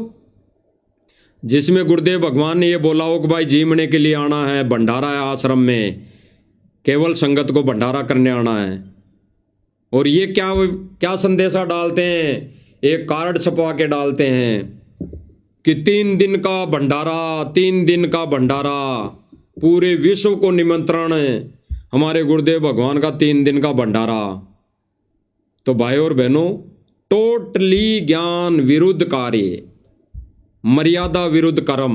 Speaker 1: जिसमें गुरुदेव भगवान ने ये बोला हो कि भाई जीवने के लिए आना है, भंडारा है आश्रम में, केवल संगत को भंडारा करने आना है। और ये क्या क्या संदेशा डालते हैं, एक कार्ड छपवा के डालते हैं कि 3 दिन का भंडारा, 3 दिन का भंडारा, पूरे विश्व को निमंत्रण है हमारे गुरुदेव भगवान का 3 दिन का भंडारा। तो भाई और बहनों, टोटली ज्ञान विरुद्ध कार्य, मर्यादा विरुद्ध कर्म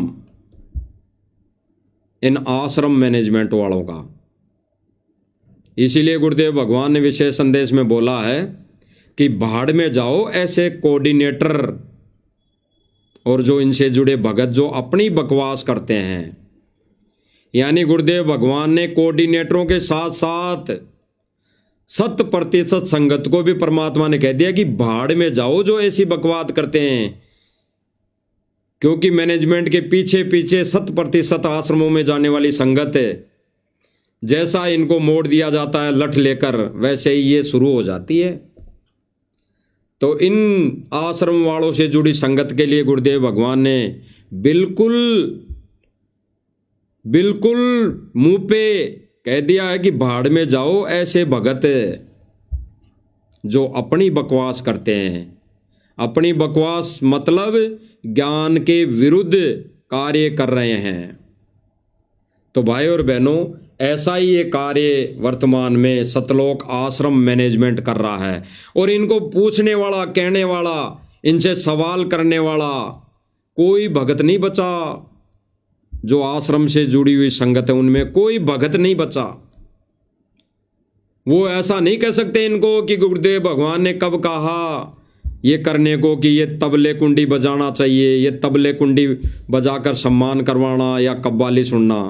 Speaker 1: इन आश्रम मैनेजमेंट वालों का। इसीलिए गुरुदेव भगवान ने विशेष संदेश में बोला है कि भाड़ में जाओ ऐसे कोऑर्डिनेटर और जो इनसे जुड़े भगत जो अपनी बकवास करते हैं। यानी गुरुदेव भगवान ने कोऑर्डिनेटरों के साथ साथ 100% संगत को भी परमात्मा ने कह दिया कि भाड़ में जाओ जो ऐसी बकवास करते हैं, क्योंकि मैनेजमेंट के पीछे पीछे 100% आश्रमों में जाने वाली संगत है, जैसा इनको मोड़ दिया जाता है लठ लेकर, वैसे ही ये शुरू हो जाती है। तो इन आश्रम वालों से जुड़ी संगत के लिए गुरुदेव भगवान ने बिल्कुल मुंह पे कह दिया है कि भाड़ में जाओ ऐसे भगत जो अपनी बकवास करते हैं। अपनी बकवास मतलब ज्ञान के विरुद्ध कार्य कर रहे हैं। तो भाई और बहनों, ऐसा ही ये कार्य वर्तमान में सतलोक आश्रम मैनेजमेंट कर रहा है। और इनको पूछने वाला, कहने वाला, इनसे सवाल करने वाला कोई भगत नहीं बचा। जो आश्रम से जुड़ी हुई संगत है उनमें कोई भगत नहीं बचा। वो ऐसा नहीं कह सकते इनको कि गुरुदेव भगवान ने कब कहा ये करने को कि ये तबले कुंडी बजाना चाहिए, ये तबले कुंडी बजाकर सम्मान करवाना या कव्वाली सुनना।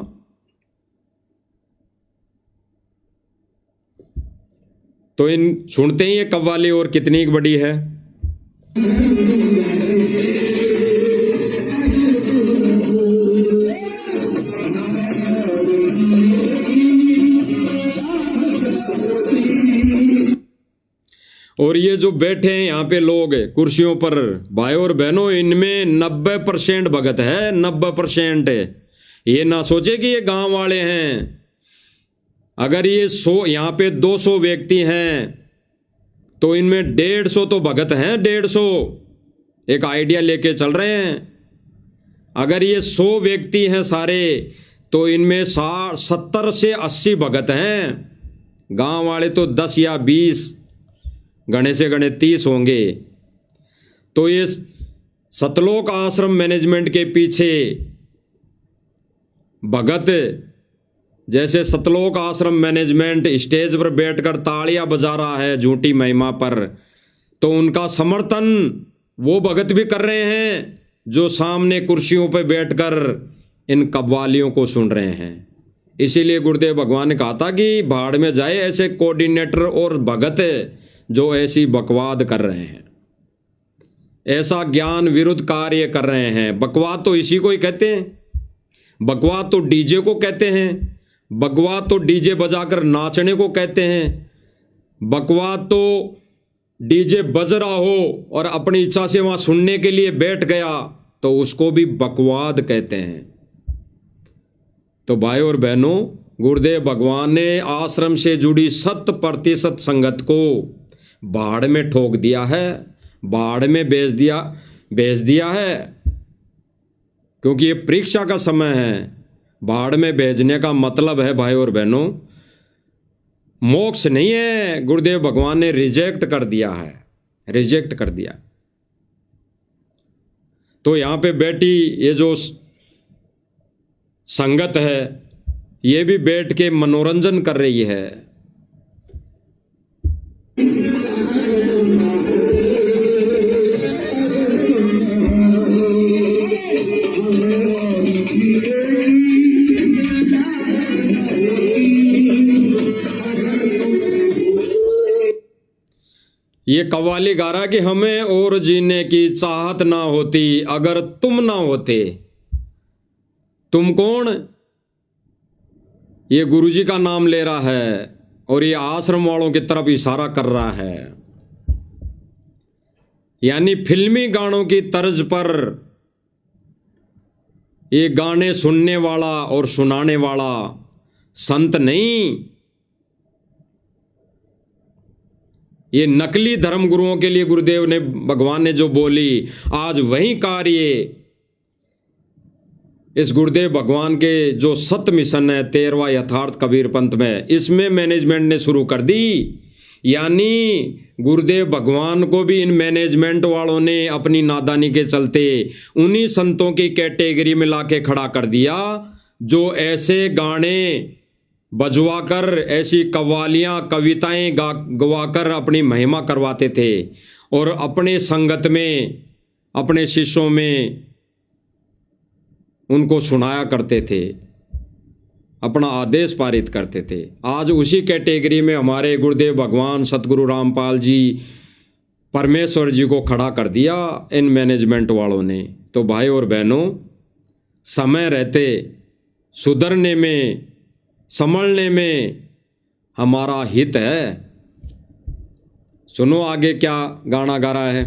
Speaker 1: तो इन सुनते ही ये कव्वाली और कितनी बड़ी है। और ये जो बैठे हैं यहाँ पे लोग कुर्सियों पर, भाई और बहनों, इनमें 90% भगत है, 90%। ये ना सोचे कि ये गांव वाले हैं। अगर ये 100 यहाँ पे 200 व्यक्ति हैं तो इनमें 150 तो भगत हैं, 150 एक आइडिया लेके चल रहे हैं। अगर ये 100 व्यक्ति हैं सारे तो इनमें 70 से 80 भगत हैं। गांव वाले तो 10 या 20, गणे से गणे 30 होंगे। तो ये सतलोक आश्रम मैनेजमेंट के पीछे भगत, जैसे सतलोक आश्रम मैनेजमेंट स्टेज पर बैठकर तालियां बजा रहा है झूठी महिमा पर, तो उनका समर्थन वो भगत भी कर रहे हैं जो सामने कुर्सियों पर बैठकर इन कव्वालियों को सुन रहे हैं। इसीलिए गुरुदेव भगवान ने कहा था कि भाड़ में जाए ऐसे कोऑर्डिनेटर और भगत जो ऐसी बकवाद कर रहे हैं, ऐसा ज्ञान विरुद्ध कार्य कर रहे हैं। बकवाद तो इसी को ही कहते हैं। बकवाद तो डीजे को कहते हैं। बकवाद तो डीजे बजाकर नाचने को कहते हैं। बकवाद तो डीजे बज रहा हो और अपनी इच्छा से वहां सुनने के लिए बैठ गया तो उसको भी बकवाद कहते हैं। तो भाई और बहनों, गुरुदेव भगवान ने आश्रम से जुड़ी 100% संगत को भाड़ में ठोक दिया है, भाड़ में भेज दिया है, क्योंकि ये परीक्षा का समय है। भाड़ में भेजने का मतलब है भाई और बहनों, मोक्ष नहीं है। गुरुदेव भगवान ने रिजेक्ट कर दिया है, रिजेक्ट कर दिया। तो यहां पे बैठी ये जो संगत है, ये भी बैठ के मनोरंजन कर रही है। ये कव्वाली गा रहा कि हमें और जीने की चाहत ना होती अगर तुम ना होते। तुम कौन? ये गुरुजी का नाम ले रहा है और ये आश्रम वालों की तरफ इशारा कर रहा है। यानी फिल्मी गानों की तर्ज पर ये गाने सुनने वाला और सुनाने वाला संत नहीं, ये नकली धर्म गुरुओं के लिए गुरुदेव ने, भगवान ने जो बोली, आज वही कार्य इस गुरुदेव भगवान के जो सत्य मिशन है 13वां यथार्थ कबीर पंथ में, इसमें मैनेजमेंट ने शुरू कर दी। यानी गुरुदेव भगवान को भी इन मैनेजमेंट वालों ने अपनी नादानी के चलते उन्हीं संतों की कैटेगरी में लाके खड़ा कर दिया जो ऐसे गाने बजवाकर, ऐसी कव्वालियाँ कविताएं गवाकर अपनी महिमा करवाते थे और अपने संगत में, अपने शिष्यों में उनको सुनाया करते थे, अपना आदेश पारित करते थे। आज उसी कैटेगरी में हमारे गुरुदेव भगवान सतगुरु रामपाल जी, परमेश्वर जी को खड़ा कर दिया इन मैनेजमेंट वालों ने। तो भाई और बहनों, समय रहते सुधरने में, संभलने में हमारा हित है। सुनो आगे क्या गाना गा रहा है।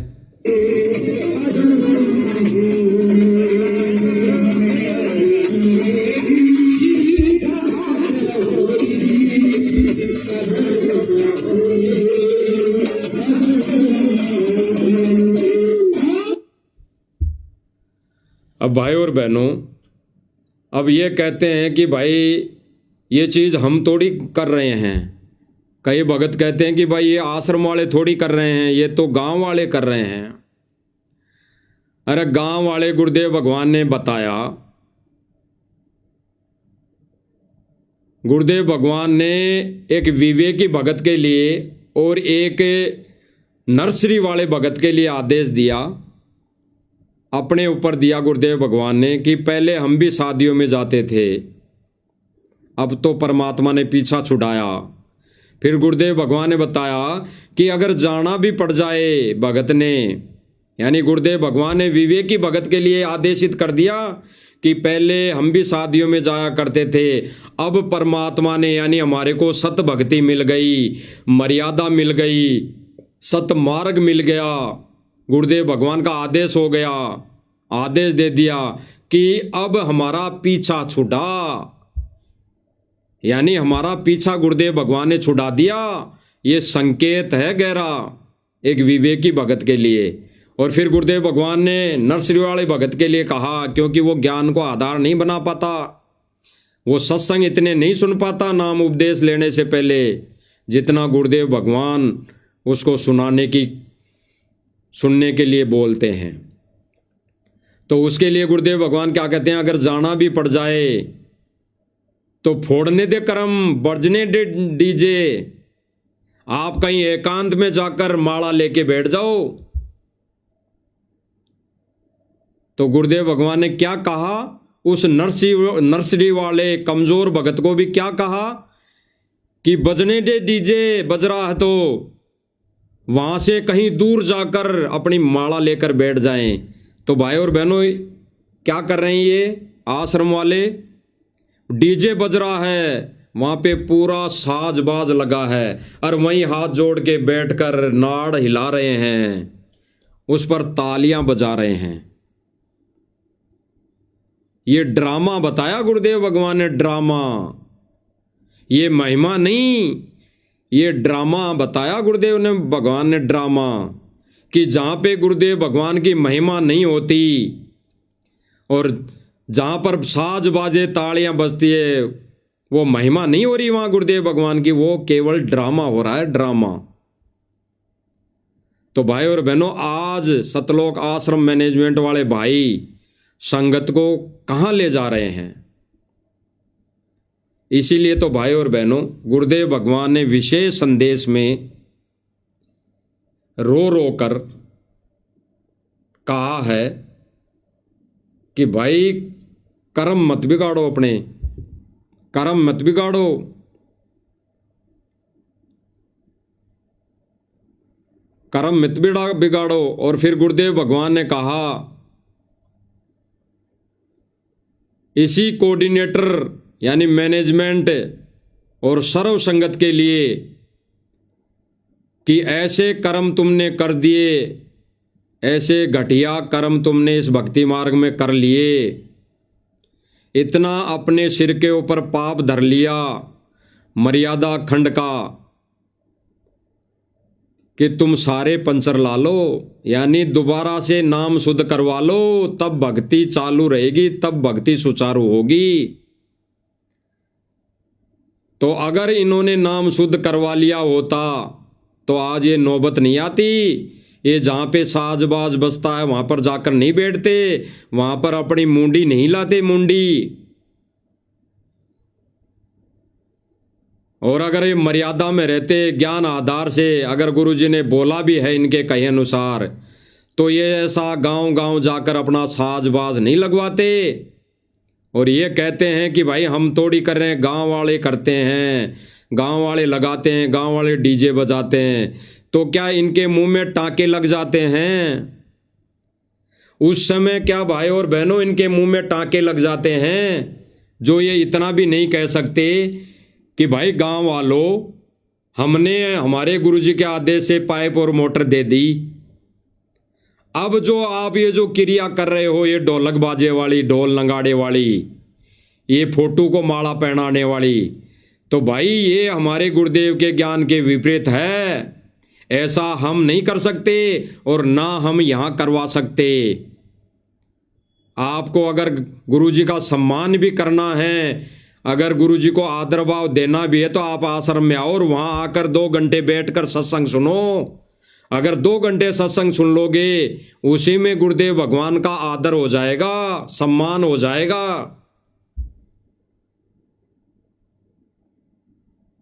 Speaker 1: अब भाई और बहनों, अब ये कहते हैं कि भाई ये चीज़ हम थोड़ी कर रहे हैं। कई भगत कहते हैं कि भाई ये आश्रम वाले थोड़ी कर रहे हैं, ये तो गांव वाले कर रहे हैं। अरे गांव वाले गुरुदेव भगवान ने बताया, गुरुदेव भगवान ने एक विवेकी भगत के लिए और एक नर्सरी वाले भगत के लिए आदेश दिया, अपने ऊपर दिया गुरुदेव भगवान ने कि पहले हम भी शादियों में जाते थे, अब तो परमात्मा ने पीछा छुड़ाया। फिर गुरुदेव भगवान ने बताया कि अगर जाना भी पड़ जाए भगत ने, यानी गुरुदेव भगवान ने विवेकी भगत के लिए आदेशित कर दिया कि पहले हम भी शादियों में जाया करते थे, अब परमात्मा ने, यानी हमारे को सत भक्ति मिल गई, मर्यादा मिल गई, सत मार्ग मिल गया, गुरुदेव भगवान का आदेश हो गया, आदेश दे दिया कि अब हमारा पीछा छुड़ा, यानी हमारा पीछा गुरुदेव भगवान ने छुड़ा दिया। ये संकेत है गहरा एक विवेकी भगत के लिए। और फिर गुरुदेव भगवान ने नर्सरी वाले भगत के लिए कहा, क्योंकि वो ज्ञान को आधार नहीं बना पाता, वो सत्संग इतने नहीं सुन पाता नाम उपदेश लेने से पहले, जितना गुरुदेव भगवान उसको सुनने के लिए बोलते हैं। तो उसके लिए गुरुदेव भगवान क्या कहते हैं, अगर जाना भी पड़ जाए तो फोड़ने दे करम, बजने दे डीजे, आप कहीं एकांत में जाकर माला लेके बैठ जाओ। तो गुरुदेव भगवान ने क्या कहा, उस नर्सरी वाले कमजोर भगत को भी क्या कहा कि बजने दे डीजे, बज रहा है तो वहां से कहीं दूर जाकर अपनी माला लेकर बैठ जाएं। तो भाई और बहनों, क्या कर रहे हैं ये आश्रम वाले, डीजे बज रहा है, वहां पे पूरा साजबाज लगा है और वहीं हाथ जोड़ के बैठकर नाड़ हिला रहे हैं, उस पर तालियां बजा रहे हैं। ये ड्रामा बताया गुरुदेव भगवान ने, ड्रामा, ये महिमा नहीं, ये ड्रामा बताया गुरुदेव ने भगवान ने, ड्रामा, कि जहाँ पे गुरुदेव भगवान की महिमा नहीं होती और जहाँ पर साज बाजे तालियां बजती है, वो महिमा नहीं हो रही वहाँ गुरुदेव भगवान की, वो केवल ड्रामा हो रहा है, ड्रामा। तो भाई और बहनों, आज सतलोक आश्रम मैनेजमेंट वाले भाई संगत को कहाँ ले जा रहे हैं? इसीलिए तो भाई और बहनों, गुरुदेव भगवान ने विशेष संदेश में रो रो कर कहा है कि भाई कर्म मत बिगाड़ो, अपने कर्म मत बिगाड़ो। कर्म मत बिगाड़ो। और फिर गुरुदेव भगवान ने कहा, इसी कोऑर्डिनेटर यानी मैनेजमेंट और सर्व संगत के लिए कि ऐसे कर्म तुमने कर दिए, ऐसे घटिया कर्म तुमने इस भक्ति मार्ग में कर लिए, इतना अपने सिर के ऊपर पाप धर लिया मर्यादा खंड का कि तुम सारे पंचर ला लो, यानी दोबारा से नाम शुद्ध करवा लो, तब भक्ति चालू रहेगी, तब भक्ति सुचारू होगी। तो अगर इन्होंने नाम शुद्ध करवा लिया होता तो आज ये नौबत नहीं आती। ये जहाँ पे साजबाज बसता है वहाँ पर जाकर नहीं बैठते, वहाँ पर अपनी मुंडी नहीं लाते मुंडी। और अगर ये मर्यादा में रहते, ज्ञान आधार से, अगर गुरुजी ने बोला भी है इनके कहे अनुसार, तो ये ऐसा गांव गांव जाकर अपना साजबाज नहीं लगवाते और ये कहते हैं कि भाई हम थोड़ी कर रहे हैं, गांव वाले करते हैं, गांव वाले लगाते हैं, गांव वाले डीजे बजाते हैं। तो क्या इनके मुंह में टांके लग जाते हैं? उस समय क्या भाई और बहनों इनके मुंह में टांके लग जाते हैं, जो ये इतना भी नहीं कह सकते कि भाई गांव वालों, हमने हमारे गुरुजी के आदेश से पाइप और मोटर दे दी, अब जो आप ये जो क्रिया कर रहे हो, ये ढोलक बाजे वाली, ढोल नगाड़े वाली, ये फोटो को माला पहनाने वाली, तो भाई ये हमारे गुरुदेव के ज्ञान के विपरीत है। ऐसा हम नहीं कर सकते और ना हम यहाँ करवा सकते। आपको अगर गुरुजी का सम्मान भी करना है, अगर गुरुजी को आदर भाव देना भी है, तो आप आश्रम में आओ और वहाँ आकर 2 घंटे बैठकर सत्संग सुनो। अगर 2 घंटे सत्संग सुन लोगे, उसी में गुरुदेव भगवान का आदर हो जाएगा, सम्मान हो जाएगा।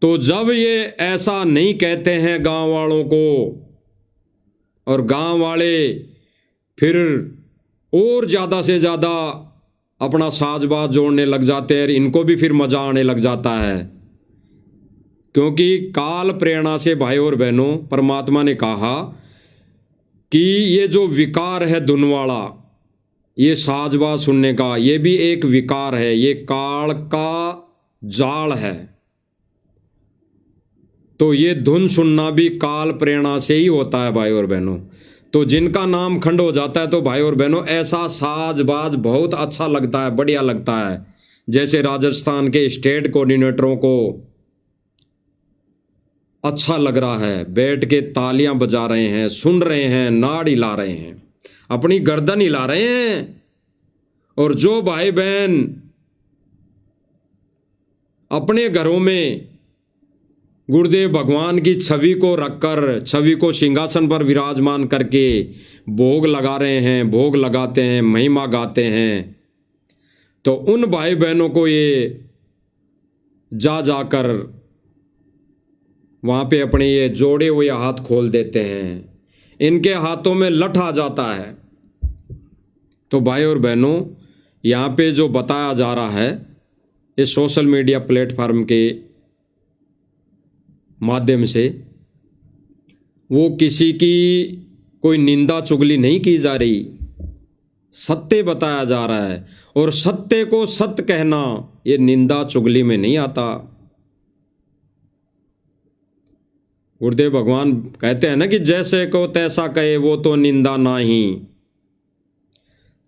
Speaker 1: तो जब ये ऐसा नहीं कहते हैं गांव वालों को, और गांव वाले फिर और ज़्यादा से ज़्यादा अपना साजबाज जोड़ने लग जाते हैं, इनको भी फिर मजा आने लग जाता है। क्योंकि काल प्रेरणा से भाई और बहनों, परमात्मा ने कहा कि ये जो विकार है धुन वाला, ये साजबाज सुनने का, ये भी एक विकार है, ये काल का जाल है। तो ये धुन सुनना भी काल प्रेरणा से ही होता है भाई और बहनों। तो जिनका नाम खंड हो जाता है, तो भाई और बहनों ऐसा साजबाज बहुत अच्छा लगता है, बढ़िया लगता है। जैसे राजस्थान के स्टेट कोऑर्डिनेटरों को अच्छा लग रहा है, बैठ के तालियां बजा रहे हैं, सुन रहे हैं, नाड़ हिला रहे हैं, अपनी गर्दन हिला रहे हैं। और जो भाई बहन अपने घरों में गुरुदेव भगवान की छवि को रखकर, छवि को सिंहासन पर विराजमान करके भोग लगा रहे हैं, भोग लगाते हैं, महिमा गाते हैं, तो उन भाई बहनों को ये जाकर वहाँ पे अपने ये जोड़े हुए हाथ खोल देते हैं, इनके हाथों में लठ आ जाता है। तो भाई और बहनों, यहाँ पे जो बताया जा रहा है इस सोशल मीडिया प्लेटफॉर्म के माध्यम से, वो किसी की कोई निंदा चुगली नहीं की जा रही, सत्य बताया जा रहा है। और सत्य को सत्य कहना ये निंदा चुगली में नहीं आता। गुरुदेव भगवान कहते हैं ना कि जैसे को तैसा कहे वो तो निंदा नहीं।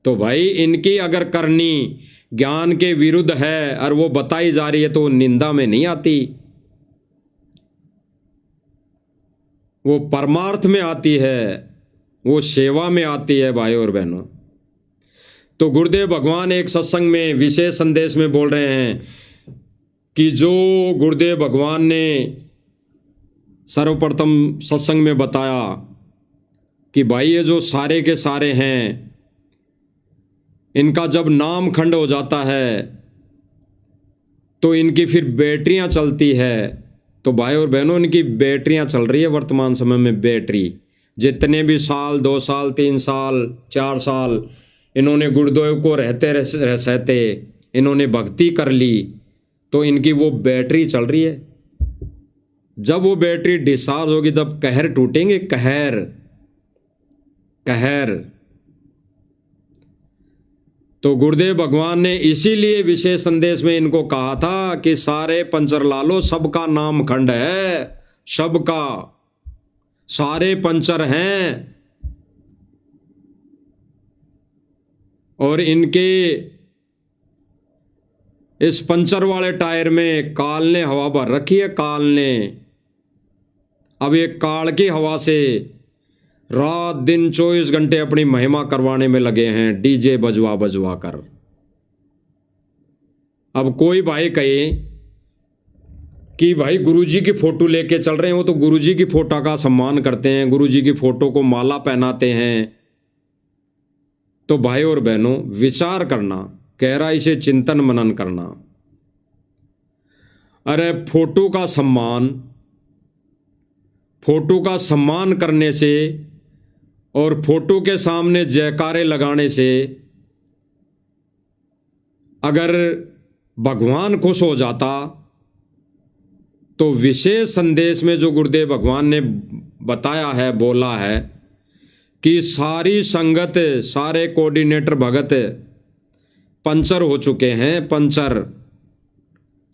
Speaker 1: तो भाई इनकी अगर करनी ज्ञान के विरुद्ध है और वो बताई जा रही है, तो निंदा में नहीं आती, वो परमार्थ में आती है, वो सेवा में आती है भाई और बहनों। तो गुरुदेव भगवान एक सत्संग में विशेष संदेश में बोल रहे हैं कि जो गुरुदेव भगवान ने सर्वप्रथम सत्संग में बताया कि भाई ये जो सारे के सारे हैं, इनका जब नाम खंड हो जाता है तो इनकी फिर बैटरियां चलती है। तो भाई और बहनों, इनकी बैटरियां चल रही है वर्तमान समय में। बैटरी जितने भी साल, 2 साल, 3 साल, 4 साल इन्होंने गुरुदेव को रहते इन्होंने भक्ति कर ली, तो इनकी वो बैटरी चल रही है। जब वो बैटरी डिस्चार्ज होगी तब कहर टूटेंगे, कहर कहर। तो गुरुदेव भगवान ने इसीलिए विशेष संदेश में इनको कहा था कि सारे पंचर ला लो, सबका नाम खंड है, सबका, सारे पंचर हैं। और इनके इस पंचर वाले टायर में काल ने हवा भर रखी है, काल ने। अब ये काल की हवा से रात दिन 24 घंटे अपनी महिमा करवाने में लगे हैं, डीजे बजवा बजवा कर। अब कोई भाई कहे कि भाई गुरुजी की फोटो लेके चल रहे हो, तो गुरुजी की फोटो का सम्मान करते हैं, गुरुजी की फोटो को माला पहनाते हैं। तो भाई और बहनों, विचार करना, गहराई से चिंतन मनन करना। अरे फोटो का सम्मान करने से और फोटो के सामने जयकारे लगाने से अगर भगवान खुश हो जाता, तो विशेष संदेश में जो गुरुदेव भगवान ने बताया है, बोला है कि सारी संगत, सारे कोऑर्डिनेटर भगत पंचर हो चुके हैं, पंचर।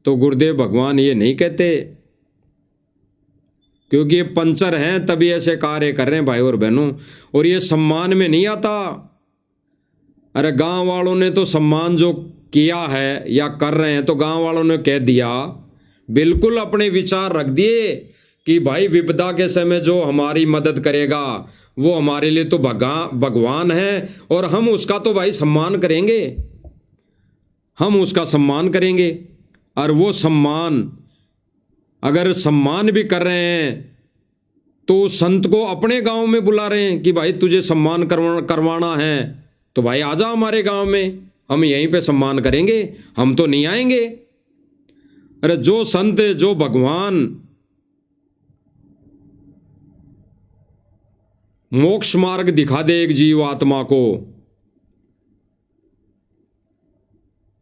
Speaker 1: तो गुरुदेव भगवान ये नहीं कहते, क्योंकि ये पंचर हैं तभी ऐसे कार्य कर रहे हैं भाई और बहनों। और ये सम्मान में नहीं आता। अरे गांव वालों ने तो सम्मान जो किया है या कर रहे हैं, तो गांव वालों ने कह दिया, बिल्कुल अपने विचार रख दिए कि भाई विपदा के समय जो हमारी मदद करेगा वो हमारे लिए तो भगवान है, और हम उसका तो भाई सम्मान करेंगे, हम उसका सम्मान करेंगे। और वो सम्मान, अगर सम्मान भी कर रहे हैं तो संत को अपने गांव में बुला रहे हैं कि भाई तुझे सम्मान करवाना है तो भाई आजा हमारे गांव में, हम यहीं पे सम्मान करेंगे, हम तो नहीं आएंगे। अरे जो संत, जो भगवान मोक्ष मार्ग दिखा दे एक जीवात्मा को,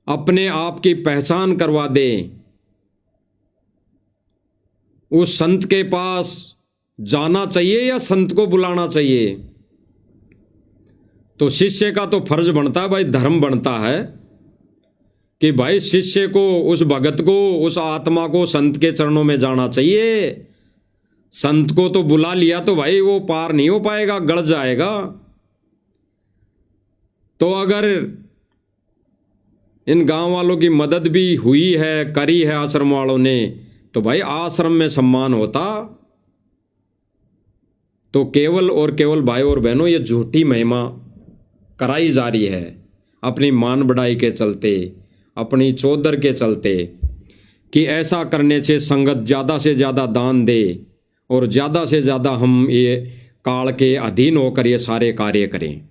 Speaker 1: अपने आप की पहचान करवा दे, उस संत के पास जाना चाहिए या संत को बुलाना चाहिए? तो शिष्य का तो फर्ज बनता है भाई, धर्म बनता है कि भाई शिष्य को, उस भगत को, उस आत्मा को संत के चरणों में जाना चाहिए। संत को तो बुला लिया तो भाई वो पार नहीं हो पाएगा, गड़ जाएगा। तो अगर इन गांव वालों की मदद भी हुई है, करी है आश्रम वालों ने, तो भाई आश्रम में सम्मान होता। तो केवल और केवल भाई और बहनों, ये झूठी महिमा कराई जा रही है अपनी मान बढ़ाई के चलते, अपनी चौधर के चलते, कि ऐसा करने से संगत ज़्यादा से ज़्यादा दान दे और ज़्यादा से ज़्यादा हम ये काल के अधीन होकर ये सारे कार्य करें।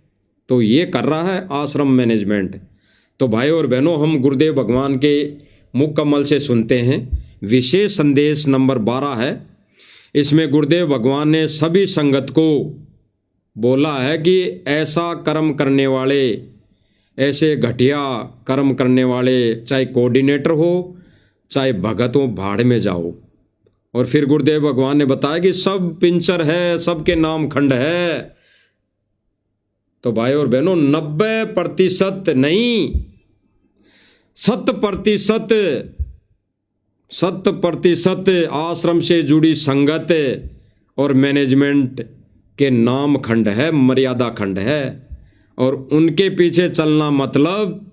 Speaker 1: तो ये कर रहा है आश्रम मैनेजमेंट। तो भाई और बहनों, हम गुरुदेव भगवान के मुख कमल से सुनते हैं। विशेष संदेश नंबर 12 है। इसमें गुरुदेव भगवान ने सभी संगत को बोला है कि ऐसा कर्म करने वाले, ऐसे घटिया कर्म करने वाले, चाहे कोऑर्डिनेटर हो चाहे भगत हो, भाड़ में जाओ। और फिर गुरुदेव भगवान ने बताया कि सब पिंचर है, सबके नाम खंड है। तो भाई और बहनों, 90% नहीं, 100% आश्रम से जुड़ी संगत और मैनेजमेंट के नाम खंड है, मर्यादा खंड है। और उनके पीछे चलना मतलब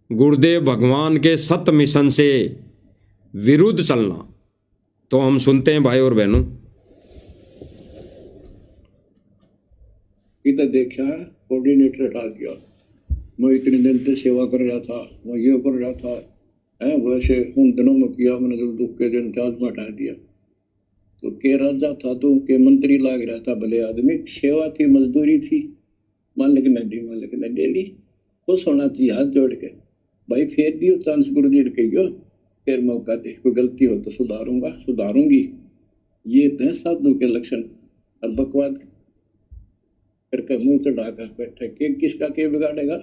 Speaker 1: गुरुदेव भगवान के सत मिशन से विरुद्ध चलना। तो हम सुनते हैं भाई और बहनों।
Speaker 2: इधर देखा कोऑर्डिनेटर हटा दिया, मैं इतने दिन से सेवा कर रहा था, मैं ये कर रहा था, है वैसे उन दिनों में किया, मैंने जो दुख के दिन थे आज में हटा दिया। तो के राजा था तो के मंत्री लाग रहा था, भले आदमी, सेवा थी, मजदूरी थी, मालिक ने दी, मालिक ने ले ली। खुश होना चाहिए हाथ जोड़ के, भाई फेर दियो चांस गुरुजी कहियो,
Speaker 4: फिर मौका दे, कोई गलती हो तो सुधारूंगा, सुधारूंगी। ये तो है साधु के लक्षण। और बकवाद करके मुंह चढ़ा कर बैठे के किसका के बिगाड़ेगा?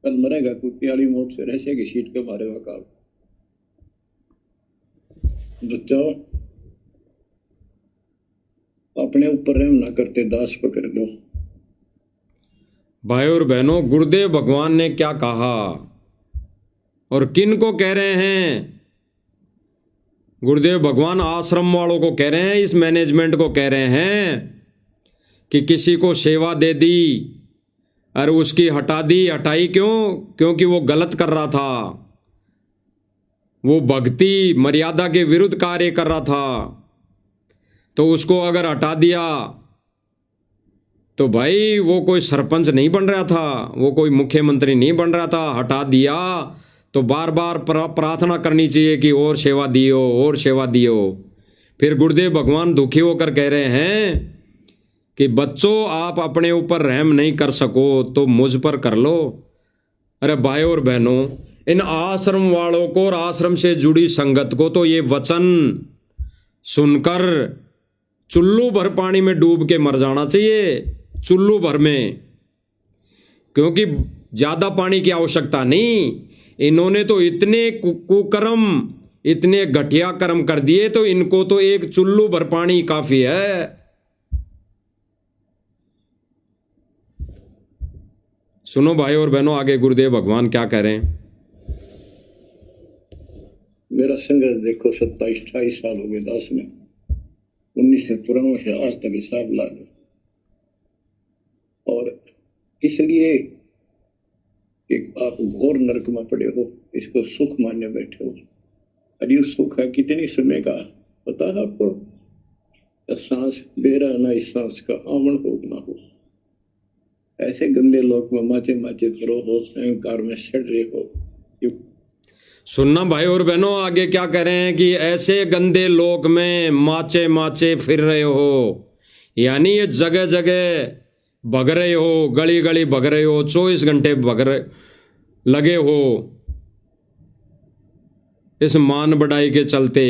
Speaker 4: कल मरेगा कोई प्यारी मौत से, ऐसे की सीट के मारेगा काल। बच्चों, अपने ऊपर रहम ना करते, दास पकड़ लो।
Speaker 1: भाई और बहनों, गुरुदेव भगवान ने क्या कहा और किन को कह रहे हैं? गुरुदेव भगवान आश्रम वालों को कह रहे हैं, इस मैनेजमेंट को कह रहे हैं कि किसी को सेवा दे दी और उसकी हटाई क्यों? क्योंकि वो गलत कर रहा था, वो भक्ति मर्यादा के विरुद्ध कार्य कर रहा था। तो उसको अगर हटा दिया तो भाई वो कोई सरपंच नहीं बन रहा था, वो कोई मुख्यमंत्री नहीं बन रहा था। हटा दिया तो बार बार प्रार्थना करनी चाहिए कि और सेवा दियो, और सेवा दियो। फिर गुरुदेव भगवान दुखी होकर कह रहे हैं कि बच्चों, आप अपने ऊपर रहम नहीं कर सको तो मुझ पर कर लो। अरे भाई और बहनों, इन आश्रम वालों को और आश्रम से जुड़ी संगत को तो ये वचन सुनकर चुल्लू भर पानी में डूब के मर जाना चाहिए, चुल्लू भर में। क्योंकि ज्यादा पानी की आवश्यकता नहीं, इन्होंने तो इतने कुकर्म, इतने घटिया कर्म कर दिए, तो इनको तो एक चुल्लू भर पानी काफी है। सुनो भाई और बहनों, आगे गुरुदेव भगवान क्या कह रहे हैं।
Speaker 4: मेरा संघर्ष देखो, 27-28 साल हो गए दास में। 1993 से आज तक हिसाब ला लो। और इसलिए कि आप घोर नरक में पड़े हो, इसको सुख मानने बैठे हो। अरे सुख है कितनी समय का पता है आपको? सांस बेरा ना, इस सांस का आमन हो ना हो। ऐसे गंदे लोग में माचे माचे करो हो, अहंकार में सड़ रहे हो।
Speaker 1: सुनना भाई और बहनों, आगे क्या कह रहे हैं कि ऐसे गंदे लोक में माचे माचे फिर रहे हो, यानी ये जगह जगह भग रहे हो, गली गली भग रहे हो, 24 घंटे लगे हो इस मान बढ़ाई के चलते।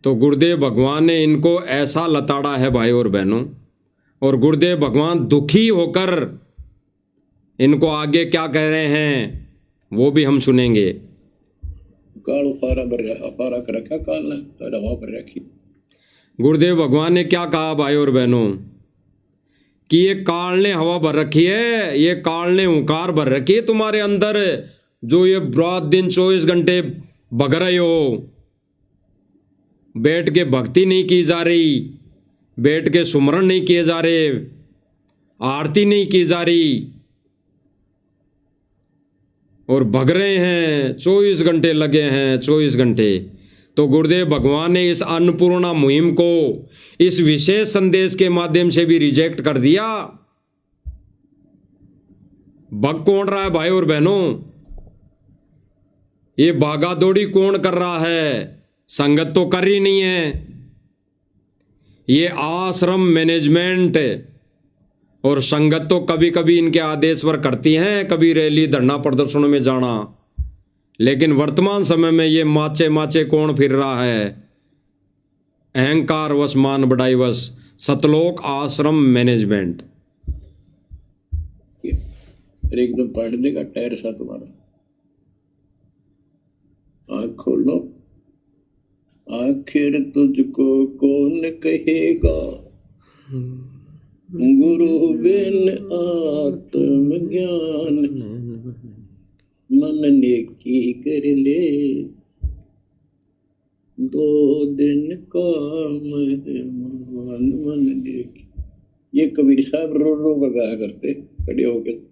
Speaker 1: तो गुरुदेव भगवान ने इनको ऐसा लताड़ा है भाई और बहनों, और गुरुदेव भगवान दुखी होकर इनको आगे क्या कह रहे हैं वो भी हम सुनेंगे।
Speaker 4: काल पारा कर रखा, काल ने हवा पर रखी।
Speaker 1: गुरुदेव भगवान ने क्या कहा भाई और बहनों कि ये काल ने हवा भर रखी है, ये काल ने हुंकार भर रखी है तुम्हारे अंदर, जो ये रात दिन 24 घंटे भग रहे हो। बैठ के भक्ति नहीं की जा रही, बैठ के सुमरण नहीं किए जा रहे, आरती नहीं की जा रही, और भग रहे हैं, 24 घंटे लगे हैं, 24 घंटे। तो गुरुदेव भगवान ने इस अन्नपूर्णा मुहिम को इस विशेष संदेश के माध्यम से भी रिजेक्ट कर दिया। भग कौन रहा है भाई और बहनों? ये भागा दौड़ी कौन कर रहा है? संगत तो कर ही नहीं है। ये आश्रम मैनेजमेंट और संगत तो कभी कभी इनके आदेश पर करती हैं, कभी रैली धरना प्रदर्शनों में जाना, लेकिन वर्तमान समय में ये माचे माचे कौन फिर रहा है? अहंकार वश, मान बढ़ाई वश, सतलोक आश्रम मैनेजमेंट।
Speaker 4: एकदम पाट देगा टायर सा तुम्हारा। आँख खोल लो। आखिर तुझको कौन कहेगा गुरु बिन आत्म ज्ञान, मन नेकी कर ले 2 दिन का मेहमान, मन नेकी। ये कबीर साहब रो रो गाया करते खड़े होकर।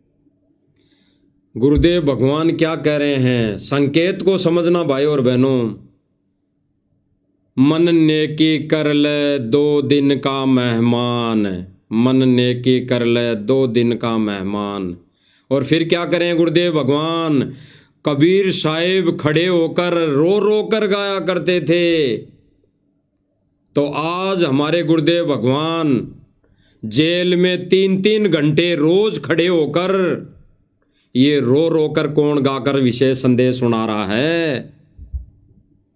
Speaker 1: गुरुदेव भगवान क्या कह रहे हैं? संकेत को समझना भाई और बहनों। मन नेकी कर ले 2 दिन का मेहमान, मन नेकी कर ले 2 दिन का मेहमान। और फिर क्या करें गुरुदेव भगवान? कबीर साहिब खड़े होकर रो रो कर गाया करते थे। तो आज हमारे गुरुदेव भगवान जेल में 3-3 घंटे रोज खड़े होकर ये रो रो कर कौन गाकर विशेष संदेश सुना रहा है।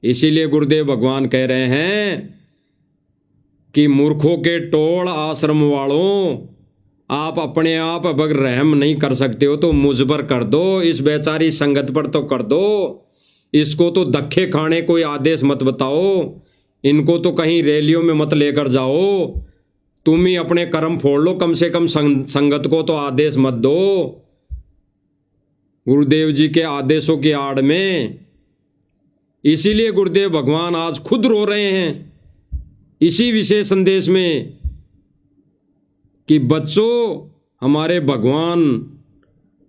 Speaker 1: इसीलिए गुरुदेव भगवान कह रहे हैं कि मूर्खों के टोल आश्रम वालों, आप अपने आप अगर रहम नहीं कर सकते हो तो मुझ पर कर दो, इस बेचारी संगत पर तो कर दो। इसको तो धक्के खाने कोई आदेश मत बताओ, इनको तो कहीं रैलियों में मत लेकर जाओ, तुम ही अपने कर्म फोड़ लो, कम से कम संगत को तो आदेश मत दो। गुरुदेव जी के आदेशों की आड़ में इसीलिए गुरुदेव भगवान आज खुद रो रहे हैं इसी विशेष संदेश में कि बच्चों, हमारे भगवान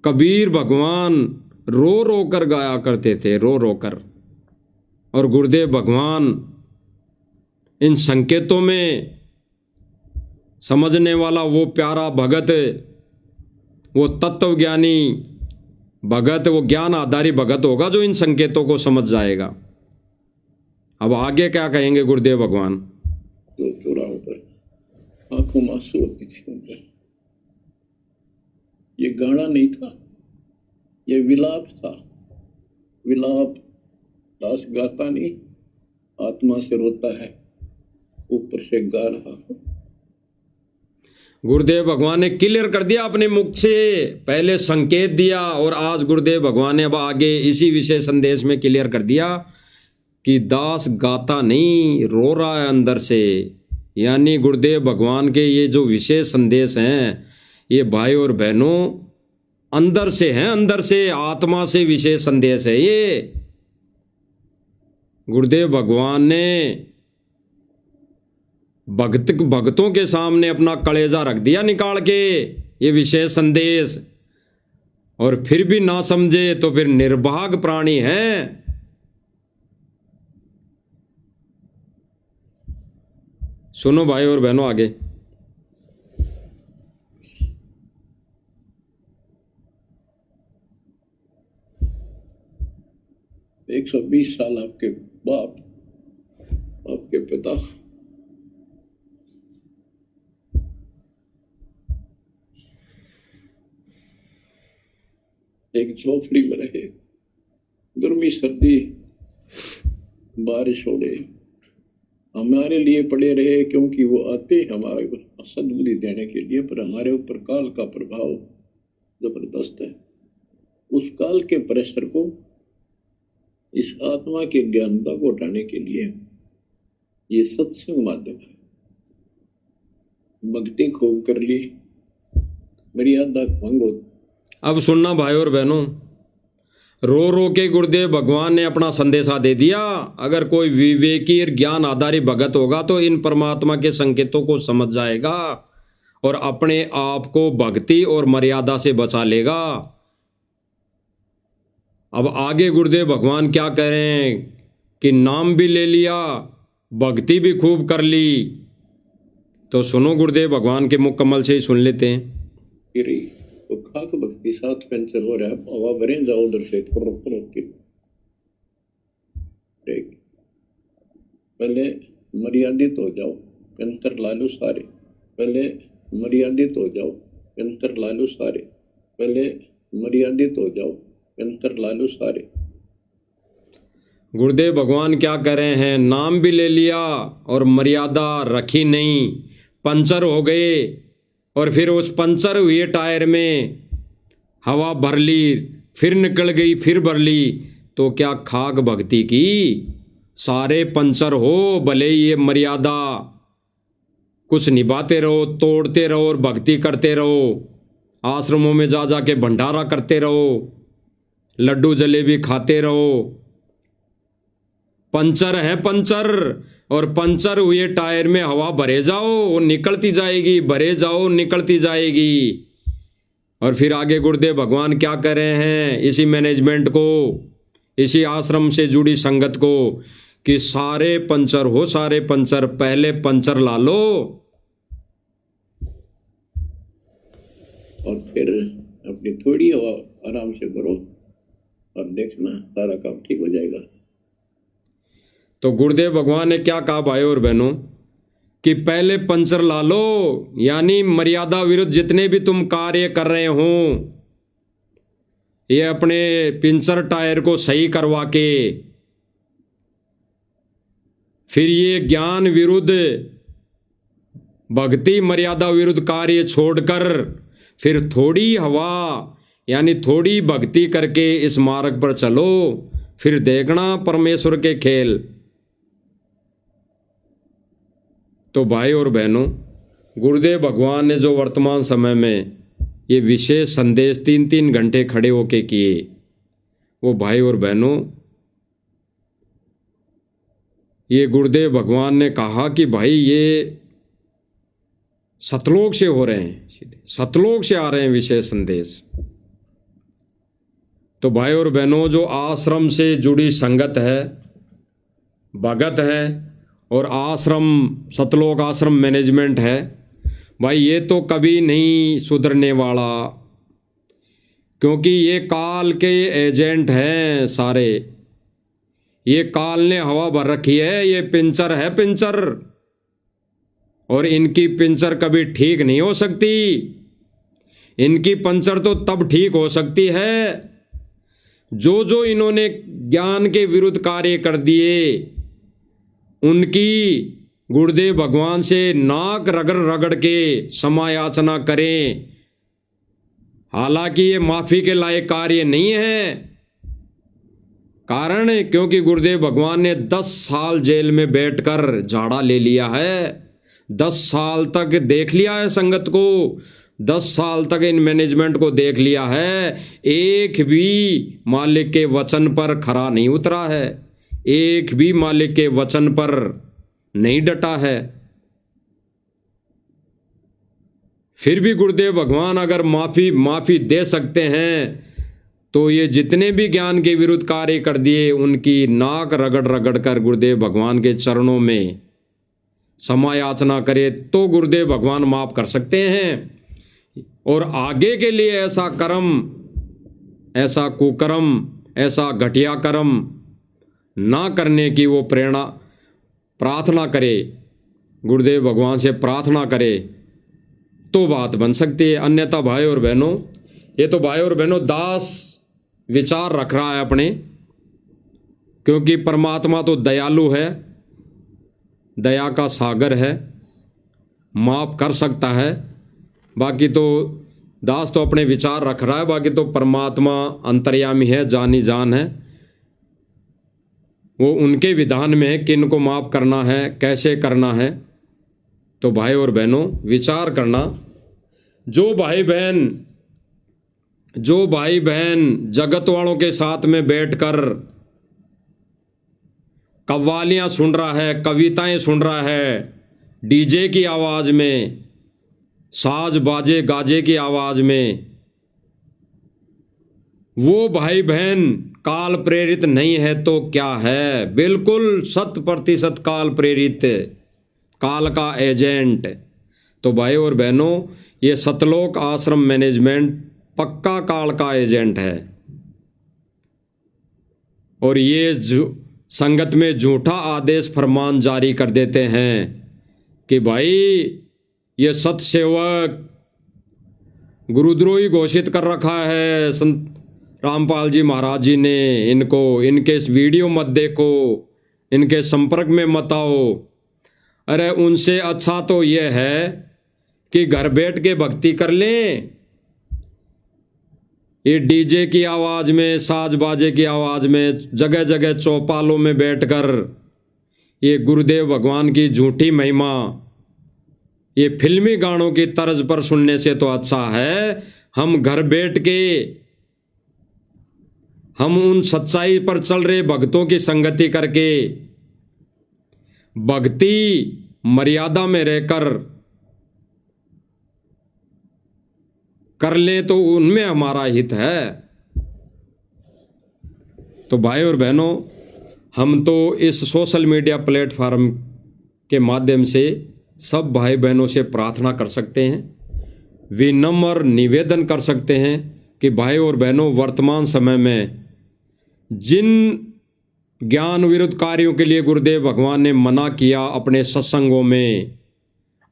Speaker 1: कबीर भगवान रो रो कर गाया करते थे, रो रो कर। और गुरुदेव भगवान इन संकेतों में समझने वाला वो प्यारा भगत, वो तत्वज्ञानी भगत, वो ज्ञान आधारी भगत होगा जो इन संकेतों को समझ जाएगा। अब आगे क्या कहेंगे गुरुदेव भगवान?
Speaker 4: तो चौराहों पर आंखों में आंसू होती थी उन पर। ये गाना नहीं था, ये विलाप था। विलाप दास गाता नहीं, आत्मा से रोता है, ऊपर से गा रहा है।
Speaker 1: गुरुदेव भगवान ने क्लियर कर दिया अपने मुख से, पहले संकेत दिया और आज गुरुदेव भगवान ने अब आगे इसी विशेष संदेश में क्लियर कर दिया कि दास गाता नहीं, रो रहा है अंदर से। यानी गुरुदेव भगवान के ये जो विशेष संदेश हैं, ये भाई और बहनों अंदर से हैं, अंदर से, आत्मा से विशेष संदेश है ये। गुरुदेव भगवान ने भक्तों के सामने अपना कलेजा रख दिया निकाल के, ये विशेष संदेश, और फिर भी ना समझे तो फिर निर्भाग प्राणी है। सुनो भाई और बहनों आगे।
Speaker 4: 120 साल आपके बाप, आपके पिता एक झोपड़ी में रहे, गर्मी सर्दी बारिश हो गई, हमारे लिए पड़े रहे, क्योंकि वो आते हमारे सद्बुद्धि देने के लिए, पर हमारे ऊपर काल का प्रभाव जबरदस्त है। उस काल के प्रेशर को, इस आत्मा के ज्ञानता को उठाने के लिए ये सत्संग माध्यम है। भक्ति खूब कर ली, मर्यादा भंग हो।
Speaker 1: अब सुनना भाई और बहनों, रो रो के गुरुदेव भगवान ने अपना संदेशा दे दिया। अगर कोई विवेकी और ज्ञान आधारित भगत होगा तो इन परमात्मा के संकेतों को समझ जाएगा और अपने आप को भक्ति और मर्यादा से बचा लेगा। अब आगे गुरुदेव भगवान क्या कह रहे हैं कि नाम भी ले लिया, भक्ति भी खूब कर ली। तो सुनो गुरुदेव भगवान के मुख कमल से ही सुन लेते हैं।
Speaker 4: तो खाक भक्ति साथ पंचर हो रहा है, हवा भरे जाओ उधर से पहले मर्यादित हो जाओ, पंचर ला लो सारे। पहले मर्यादित हो जाओ, पंचर ला लो सारे। पहले मर्यादित हो जाओ, पंचर ला लो सारे।
Speaker 1: गुरुदेव भगवान क्या कर रहे हैं? नाम भी ले लिया और मर्यादा रखी नहीं, पंचर हो गए, और फिर उस पंचर हुए टायर में हवा भर ली, फिर निकल गई, फिर भर ली, तो क्या खाक भक्ति की? सारे पंचर हो, भले ये मर्यादा कुछ निभाते रहो, तोड़ते रहो और भक्ति करते रहो, आश्रमों में जा जा के भंडारा करते रहो, लड्डू जलेबी खाते रहो। पंचर है पंचर, और पंचर हुए टायर में हवा भरे जाओ, वो निकलती जाएगी, भरे जाओ, निकलती जाएगी। और फिर आगे गुरुदेव भगवान क्या कर रहे हैं इसी मैनेजमेंट को, इसी आश्रम से जुड़ी संगत को, कि सारे पंचर हो, सारे पंचर, पहले पंचर ला लो
Speaker 4: और फिर अपनी थोड़ी हवा आराम से भरो और देखना सारा काम ठीक हो जाएगा।
Speaker 1: तो गुरुदेव भगवान ने क्या कहा भाई और बहनों कि पहले पंचर ला लो, यानी मर्यादा विरुद्ध जितने भी तुम कार्य कर रहे हो, ये अपने पंचर टायर को सही करवा के फिर ये ज्ञान विरुद्ध भक्ति मर्यादा विरुद्ध कार्य छोड़कर फिर थोड़ी हवा यानी थोड़ी भक्ति करके इस मार्ग पर चलो, फिर देखना परमेश्वर के खेल। तो भाई और बहनों, गुरुदेव भगवान ने जो वर्तमान समय में ये विशेष संदेश 3-3 घंटे खड़े होके किए, वो भाई और बहनों, ये गुरुदेव भगवान ने कहा कि भाई ये सतलोक से हो रहे हैं, सीधे सतलोक से आ रहे हैं विशेष संदेश। तो भाई और बहनों, जो आश्रम से जुड़ी संगत है, भगत है और आश्रम सतलोक आश्रम मैनेजमेंट है, भाई ये तो कभी नहीं सुधरने वाला, क्योंकि ये काल के एजेंट हैं सारे। ये काल ने हवा भर रखी है, ये पिंचर है पिंचर, और इनकी पिंचर कभी ठीक नहीं हो सकती। इनकी पंचर तो तब ठीक हो सकती है जो जो इन्होंने ज्ञान के विरुद्ध कार्य कर दिए, उनकी गुरुदेव भगवान से नाक रगड़ रगड़ के क्षमा याचना करें। हालांकि ये माफी के लायक कार्य नहीं है, कारण क्योंकि गुरुदेव भगवान ने 10 साल जेल में बैठकर झाड़ा ले लिया है, 10 साल तक देख लिया है संगत को, 10 साल तक इन मैनेजमेंट को देख लिया है। एक भी मालिक के वचन पर खरा नहीं उतरा है, एक भी मालिक के वचन पर नहीं डटा है। फिर भी गुरुदेव भगवान अगर माफी दे सकते हैं, तो ये जितने भी ज्ञान के विरुद्ध कार्य कर दिए, उनकी नाक रगड़ रगड़ कर गुरुदेव भगवान के चरणों में क्षमा याचना करे तो गुरुदेव भगवान माफ कर सकते हैं। और आगे के लिए ऐसा कर्म, ऐसा कुकर्म, ऐसा घटिया कर्म ना करने की वो प्रेरणा प्रार्थना करे, गुरुदेव भगवान से प्रार्थना करे, तो बात बन सकती है। अन्यथा भाई और बहनों, ये तो भाई और बहनों दास विचार रख रहा है अपने, क्योंकि परमात्मा तो दयालु है, दया का सागर है, माफ कर सकता है। बाकी तो दास तो अपने विचार रख रहा है, बाकी तो परमात्मा अंतर्यामी है, जानी जान है, वो उनके विधान में है किन को माफ करना है, कैसे करना है। तो भाई और बहनों विचार करना, जो भाई बहन जगत वालों के साथ में बैठकर कव्वालियां सुन रहा है, कविताएं सुन रहा है, डीजे की आवाज में, साज बाजे गाजे की आवाज में, वो भाई बहन काल प्रेरित नहीं है तो क्या है? बिल्कुल 100% काल प्रेरित, काल का एजेंट। तो भाई और बहनों, ये सतलोक आश्रम मैनेजमेंट पक्का काल का एजेंट है। और ये संगत में झूठा आदेश फरमान जारी कर देते हैं कि भाई ये सतसेवक गुरुद्रोही घोषित कर रखा है संत रामपाल जी महाराज जी ने, इनको इनके इस वीडियो मत देखो, इनके संपर्क में मत आओ। अरे उनसे अच्छा तो ये है कि घर बैठ के भक्ति कर लें। ये डीजे की आवाज में, साज बाजे की आवाज में, जगह जगह चौपालों में बैठकर ये गुरुदेव भगवान की झूठी महिमा ये फिल्मी गानों की तर्ज पर सुनने से तो अच्छा है हम घर बैठ के हम उन सच्चाई पर चल रहे भक्तों की संगति करके भक्ति मर्यादा में रहकर कर ले तो उनमें हमारा हित है। तो भाई और बहनों, हम तो इस सोशल मीडिया प्लेटफॉर्म के माध्यम से सब भाई बहनों से प्रार्थना कर सकते हैं, विनम्र निवेदन कर सकते हैं कि भाई और बहनों, वर्तमान समय में जिन ज्ञान विरुद्ध कार्यों के लिए गुरुदेव भगवान ने मना किया अपने सत्संगों में,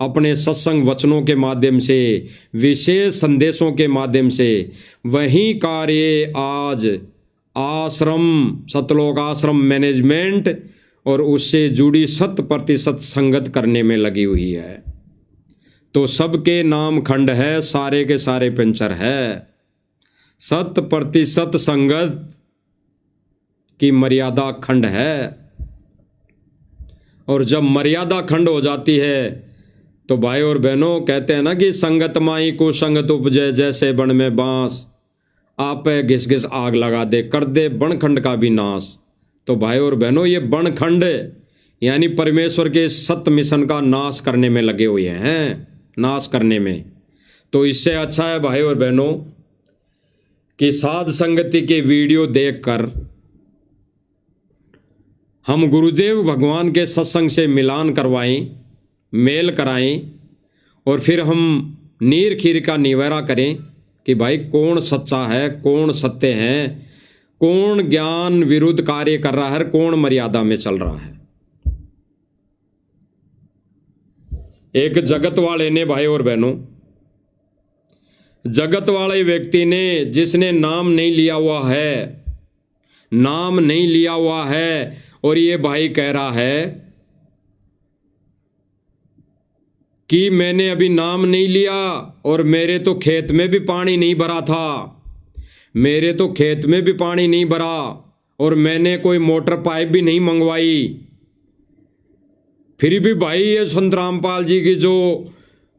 Speaker 1: अपने सत्संग वचनों के माध्यम से, विशेष संदेशों के माध्यम से, वही कार्य आज आश्रम, सतलोक आश्रम मैनेजमेंट और उससे जुड़ी 100% संगत करने में लगी हुई है। तो सबके नाम खंड है, सारे के सारे पंचर है। 100% संगत की मर्यादा खंड है। और जब मर्यादा खंड हो जाती है तो भाई और बहनों, कहते हैं ना कि संगत माई को संगत उपजे, जैसे बन में बांस, आप घिस घिस आग लगा दे, कर दे बनखंड का भी नाश। तो भाई और बहनों, ये बनखंड यानी परमेश्वर के सत्य मिशन का नाश करने में लगे हुए हैं, नाश करने में। तो इससे अच्छा है भाई और बहनों कि साध संगति के वीडियो देखकर हम गुरुदेव भगवान के सत्संग से मिलान करवाएं, मेल कराएं, और फिर हम नीर खीर का निवारा करें कि भाई कौन सच्चा है, कौन सत्य है, कौन ज्ञान विरुद्ध कार्य कर रहा है, कौन मर्यादा में चल रहा है। एक जगत वाले ने, भाई और बहनों, जगत वाले व्यक्ति ने, जिसने नाम नहीं लिया हुआ है, नाम नहीं लिया हुआ है, और ये भाई कह रहा है कि मैंने अभी नाम नहीं लिया और मेरे तो खेत में भी पानी नहीं भरा था, मेरे तो खेत में भी पानी नहीं भरा, और मैंने कोई मोटर पाइप भी नहीं मंगवाई। फिर भी भाई ये संत रामपाल जी की जो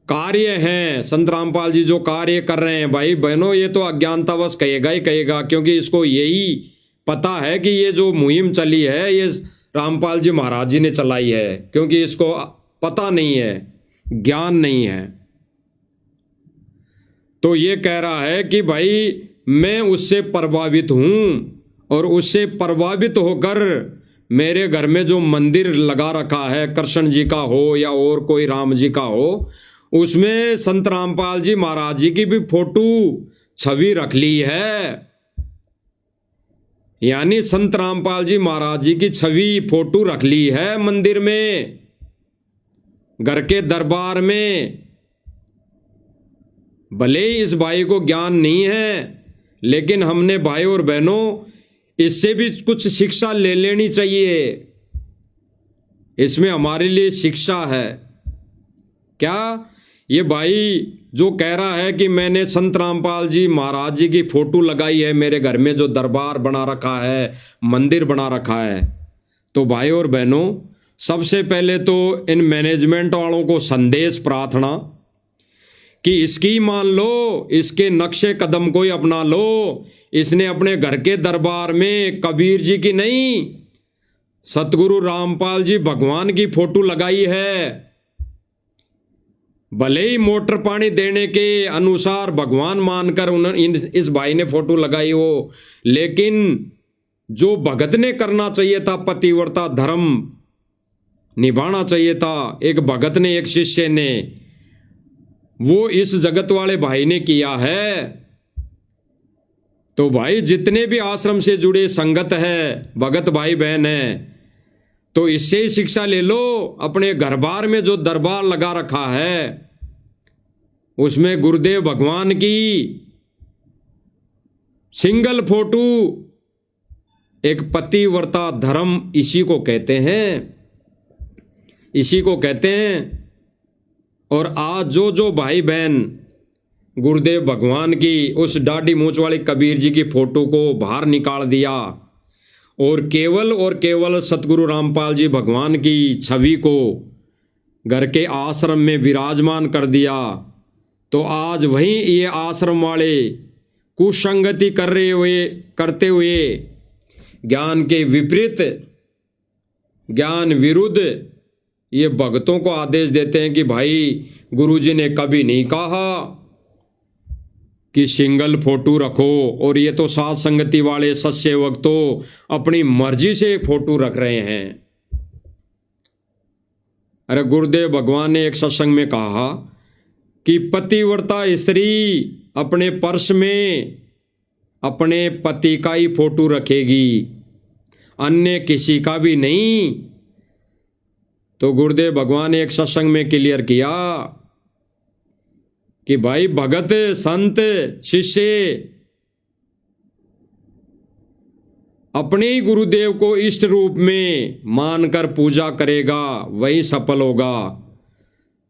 Speaker 1: कार्य हैं, संत रामपाल जी जो कार्य कर रहे हैं, भाई बहनों, ये तो अज्ञानतावश कहेगा ही कहेगा, क्योंकि इसको यही पता है कि ये जो मुहिम चली है ये रामपाल जी महाराज जी ने चलाई है, क्योंकि इसको पता नहीं है, ज्ञान नहीं है। तो ये कह रहा है कि भाई मैं उससे प्रभावित हूं, और उससे प्रभावित होकर मेरे घर में जो मंदिर लगा रखा है, कृष्ण जी का हो या और कोई राम जी का हो, उसमें संत रामपाल जी महाराज जी की भी फोटो छवि रख ली है। यानी संत रामपाल जी महाराज जी की छवि फोटो रख ली है मंदिर में, घर के दरबार में। भले ही इस भाई को ज्ञान नहीं है, लेकिन हमने भाई और बहनों इससे भी कुछ शिक्षा ले लेनी चाहिए। इसमें हमारे लिए शिक्षा है। क्या? ये भाई जो कह रहा है कि मैंने संत रामपाल जी महाराज जी की फोटो लगाई है मेरे घर में, जो दरबार बना रखा है, मंदिर बना रखा है, तो भाई और बहनों, सबसे पहले तो इन मैनेजमेंट वालों को संदेश प्रार्थना कि इसकी मान लो, इसके नक्शे कदम को ही अपना लो। इसने अपने घर के दरबार में कबीर जी की नहीं, सतगुरु रामपाल जी भगवान की फोटो लगाई है। भले ही मोटर पानी देने के अनुसार भगवान मानकर इस भाई ने फोटो लगाई हो, लेकिन जो भगत ने करना चाहिए था, पतिव्रता धर्म निभाना चाहिए था, एक भगत ने, एक शिष्य ने, वो इस जगत वाले भाई ने किया है। तो भाई जितने भी आश्रम से जुड़े संगत है, भगत भाई बहन है, तो इससे ही शिक्षा ले लो। अपने घर बार में जो दरबार लगा रखा है, उसमें गुरुदेव भगवान की सिंगल फोटो, एक पतिव्रता धर्म इसी को कहते हैं, इसी को कहते हैं। और आज जो भाई बहन गुरुदेव भगवान की उस दाढ़ी मूंछ वाली कबीर जी की फोटो को बाहर निकाल दिया और केवल सतगुरु रामपाल जी भगवान की छवि को घर के आश्रम में विराजमान कर दिया, तो आज वहीं ये आश्रम वाले कुसंगति करते हुए ज्ञान के विपरीत, ज्ञान विरुद्ध ये भक्तों को आदेश देते हैं कि भाई गुरुजी ने कभी नहीं कहा कि सिंगल फोटो रखो, और ये तो साथ संगति वाले सत्सेवक तो अपनी मर्जी से फोटो रख रहे हैं। अरे गुरुदेव भगवान ने एक सत्संग में कहा कि पतिव्रता स्त्री अपने पर्स में अपने पति का ही फोटो रखेगी, अन्य किसी का भी नहीं। तो गुरुदेव भगवान ने एक सत्संग में क्लियर किया कि भाई भगत संत शिष्य अपने ही गुरुदेव को इष्ट रूप में मानकर पूजा करेगा, वही सफल होगा।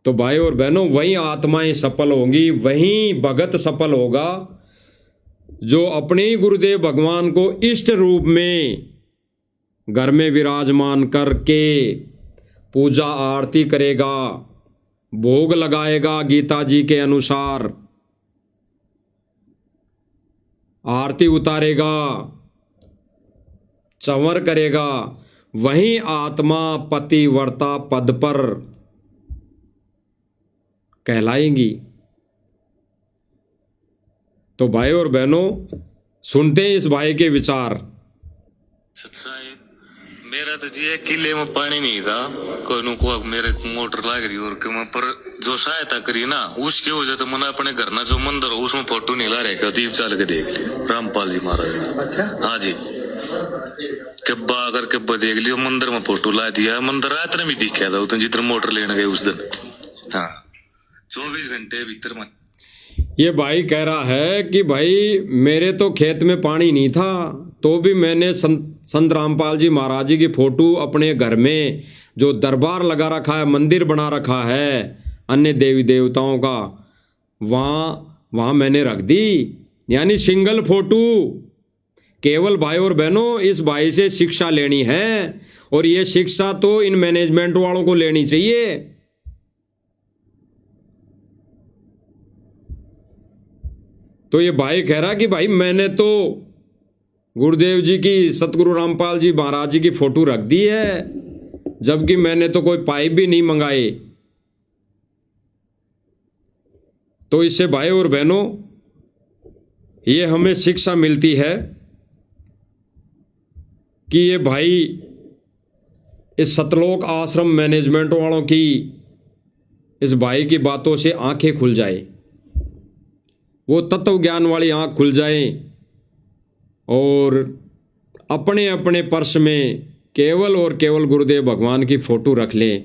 Speaker 1: तो भाई और बहनों, वही आत्माएं सफल होंगी, वही भगत सफल होगा जो अपने ही गुरुदेव भगवान को इष्ट रूप में घर में विराजमान करके पूजा आरती करेगा, भोग लगाएगा, गीता जी के अनुसार आरती उतारेगा, चंवर करेगा, वही आत्मा पतिव्रता पद पर कहलाएंगी। तो भाई और बहनों, सुनते हैं इस भाई के विचार।
Speaker 5: सत्साई मेरा तो जी किले में पानी नहीं था, कोई को मेरे मोटर लाग रही और के पर जो सहायता करी ना उसकी वजह तो मैंने अपने घर ना जो मंदिर हो उसमें फोटो नहीं ला रहे, दीप चाल के देख लिया रामपाल जी महाराज ने। अच्छा हाँ जी, कब्बा अगर कब्बा देख लियो मंदिर में फोटो ला दिया, मंदिर रात में भी दिखा था उतने जितना मोटर लेने गए उस दिन। हाँ 24 घंटे भीतर में।
Speaker 1: ये भाई कह रहा है कि भाई मेरे तो खेत में पानी नहीं था, तो भी मैंने संत रामपाल जी महाराज जी की फोटो अपने घर में जो दरबार लगा रखा है, मंदिर बना रखा है अन्य देवी देवताओं का, वहाँ मैंने रख दी। यानी सिंगल फोटो। केवल भाई और बहनों, इस भाई से शिक्षा लेनी है, और ये शिक्षा तो इन मैनेजमेंट वालों को लेनी चाहिए। तो ये भाई कह रहा कि भाई मैंने तो गुरुदेव जी की, सतगुरु रामपाल जी महाराज जी की फोटो रख दी है, जबकि मैंने तो कोई पाइप भी नहीं मंगाए। तो इससे भाई और बहनों, ये हमें शिक्षा मिलती है कि ये भाई इस सतलोक आश्रम मैनेजमेंट वालों की, इस भाई की बातों से आंखें खुल जाए, वो तत्व ज्ञान वाली आंख खुल जाए, और अपने अपने पर्स में केवल और केवल गुरुदेव भगवान की फोटो रख लें।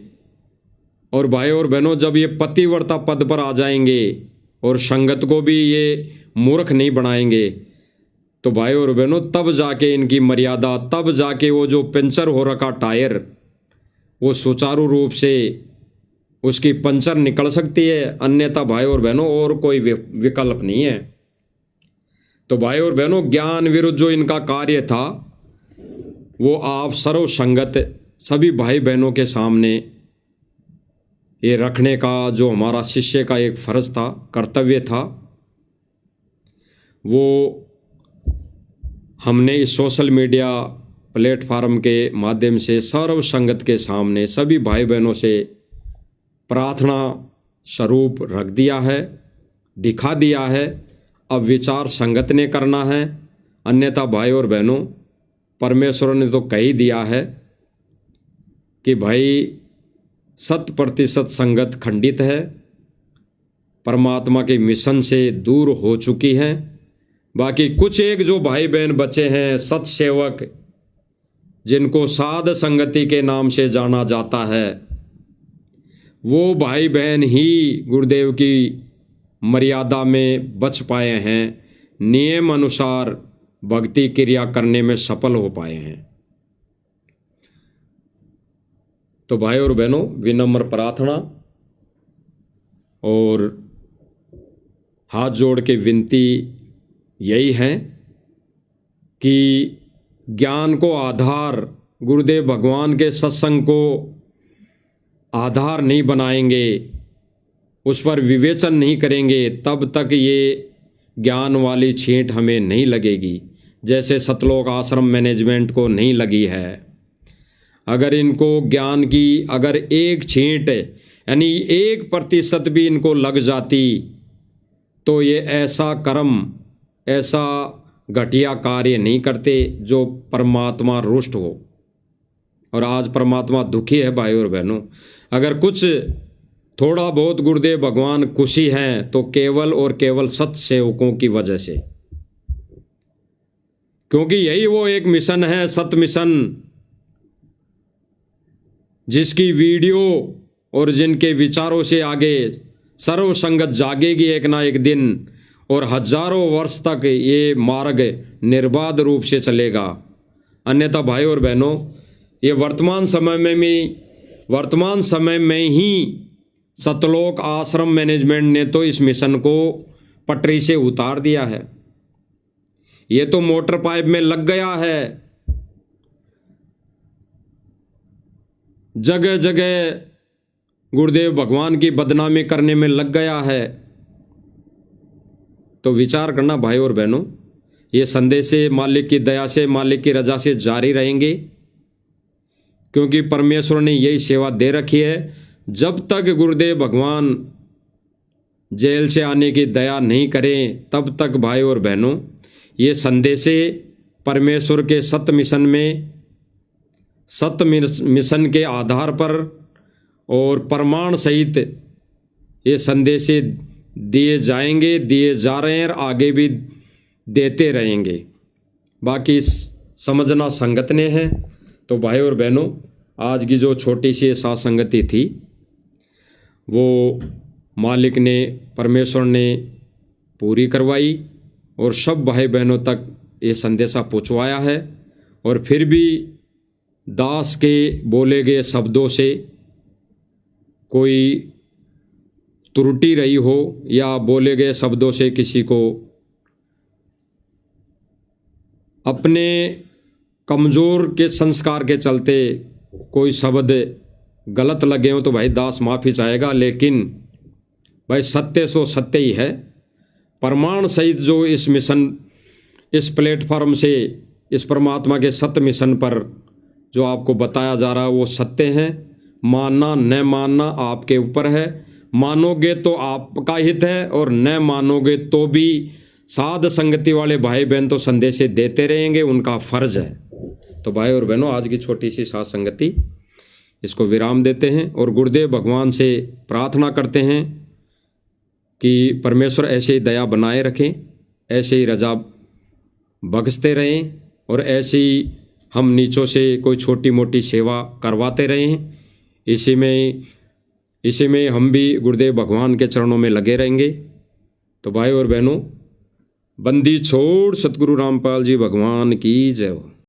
Speaker 1: और भाई और बहनों, जब ये पतिव्रता पद पर आ जाएंगे और संगत को भी ये मूर्ख नहीं बनाएंगे, तो भाई और बहनों तब जाके इनकी मर्यादा, तब जाके वो जो पंचर हो रखा टायर, वो सुचारू रूप से उसकी पंचर निकल सकती है। अन्यथा भाई और बहनों और कोई विकल्प नहीं है। तो भाई और बहनों, ज्ञान विरुद्ध जो इनका कार्य था, वो आप सर्व संगत सभी भाई बहनों के सामने ये रखने का जो हमारा शिष्य का एक फर्ज था, कर्तव्य था, वो हमने इस सोशल मीडिया प्लेटफार्म के माध्यम से सर्व संगत के सामने सभी भाई बहनों से प्रार्थना स्वरूप रख दिया है, दिखा दिया है। अब विचार संगत ने करना है, अन्यथा भाई और बहनों, परमेश्वर ने तो कह ही दिया है कि भाई 100% संगत खंडित है, परमात्मा के मिशन से दूर हो चुकी हैं। बाकी कुछ एक जो भाई बहन बचे हैं, सत्सेवक, जिनको साध संगति के नाम से जाना जाता है, वो भाई बहन ही गुरुदेव की मर्यादा में बच पाए हैं, नियम अनुसार भक्ति क्रिया करने में सफल हो पाए हैं। तो भाई और बहनों, विनम्र प्रार्थना और हाथ जोड़ के विनती यही है कि ज्ञान को आधार, गुरुदेव भगवान के सत्संग को आधार नहीं बनाएंगे, उस पर विवेचन नहीं करेंगे, तब तक ये ज्ञान वाली छींट हमें नहीं लगेगी, जैसे सतलोक आश्रम मैनेजमेंट को नहीं लगी है। अगर इनको ज्ञान की अगर एक छींट यानी 1% भी इनको लग जाती, तो ये ऐसा कर्म, ऐसा घटिया कार्य नहीं करते जो परमात्मा रुष्ट हो। और आज परमात्मा दुखी है भाई और बहनों। अगर कुछ थोड़ा बहुत गुरुदेव भगवान खुशी हैं तो केवल और केवल सत्सेवकों की वजह से, क्योंकि यही वो एक मिशन है, सत मिशन, जिसकी वीडियो और जिनके विचारों से आगे सर्वसंगत जागेगी एक ना एक दिन, और हजारों वर्ष तक ये मार्ग निर्बाध रूप से चलेगा। अन्यथा भाई और बहनों, ये वर्तमान समय में ही सतलोक आश्रम मैनेजमेंट ने तो इस मिशन को पटरी से उतार दिया है। ये तो मोटर पाइप में लग गया है, जगह जगह गुरुदेव भगवान की बदनामी करने में लग गया है। तो विचार करना भाई और बहनों, ये संदेश मालिक की दया से, मालिक की रजा से जारी रहेंगे, क्योंकि परमेश्वर ने यही सेवा दे रखी है। जब तक गुरुदेव भगवान जेल से आने की दया नहीं करें, तब तक भाई और बहनों ये संदेश परमेश्वर के सत्य मिशन के आधार पर और प्रमाण सहित ये संदेश दिए जाएंगे, दिए जा रहे हैं और आगे भी देते रहेंगे। बाकी समझना संगत ने है। तो भाई और बहनों, आज की जो छोटी सी साथ संगति थी वो मालिक ने, परमेश्वर ने पूरी करवाई और सब भाई बहनों तक ये संदेशा पहुँचवाया है। और फिर भी दास के बोले गए शब्दों से कोई त्रुटि रही हो या बोले गए शब्दों से किसी को अपने कमज़ोर के संस्कार के चलते कोई शब्द गलत लगे हो तो भाई दास माफ़ी चाहेगा। लेकिन भाई सत्य सो सत्य ही है। प्रमाण सहित जो इस मिशन, इस प्लेटफॉर्म से, इस परमात्मा के सत्य मिशन पर जो आपको बताया जा रहा है वो सत्य है। मानना न मानना आपके ऊपर है। मानोगे तो आपका हित है और न मानोगे तो भी साध संगति वाले भाई बहन तो संदेश देते रहेंगे, उनका फर्ज है। तो भाई और बहनों, आज की छोटी सी साध संगति इसको विराम देते हैं और गुरुदेव भगवान से प्रार्थना करते हैं कि परमेश्वर ऐसे ही दया बनाए रखें, ऐसे ही रजा बख्शते रहें और ऐसे ही हम नीचों से कोई छोटी मोटी सेवा करवाते रहें। इसी में हम भी गुरुदेव भगवान के चरणों में लगे रहेंगे। तो भाई और बहनों, बंदी छोड़ सतगुरु रामपाल जी भगवान की जय हो।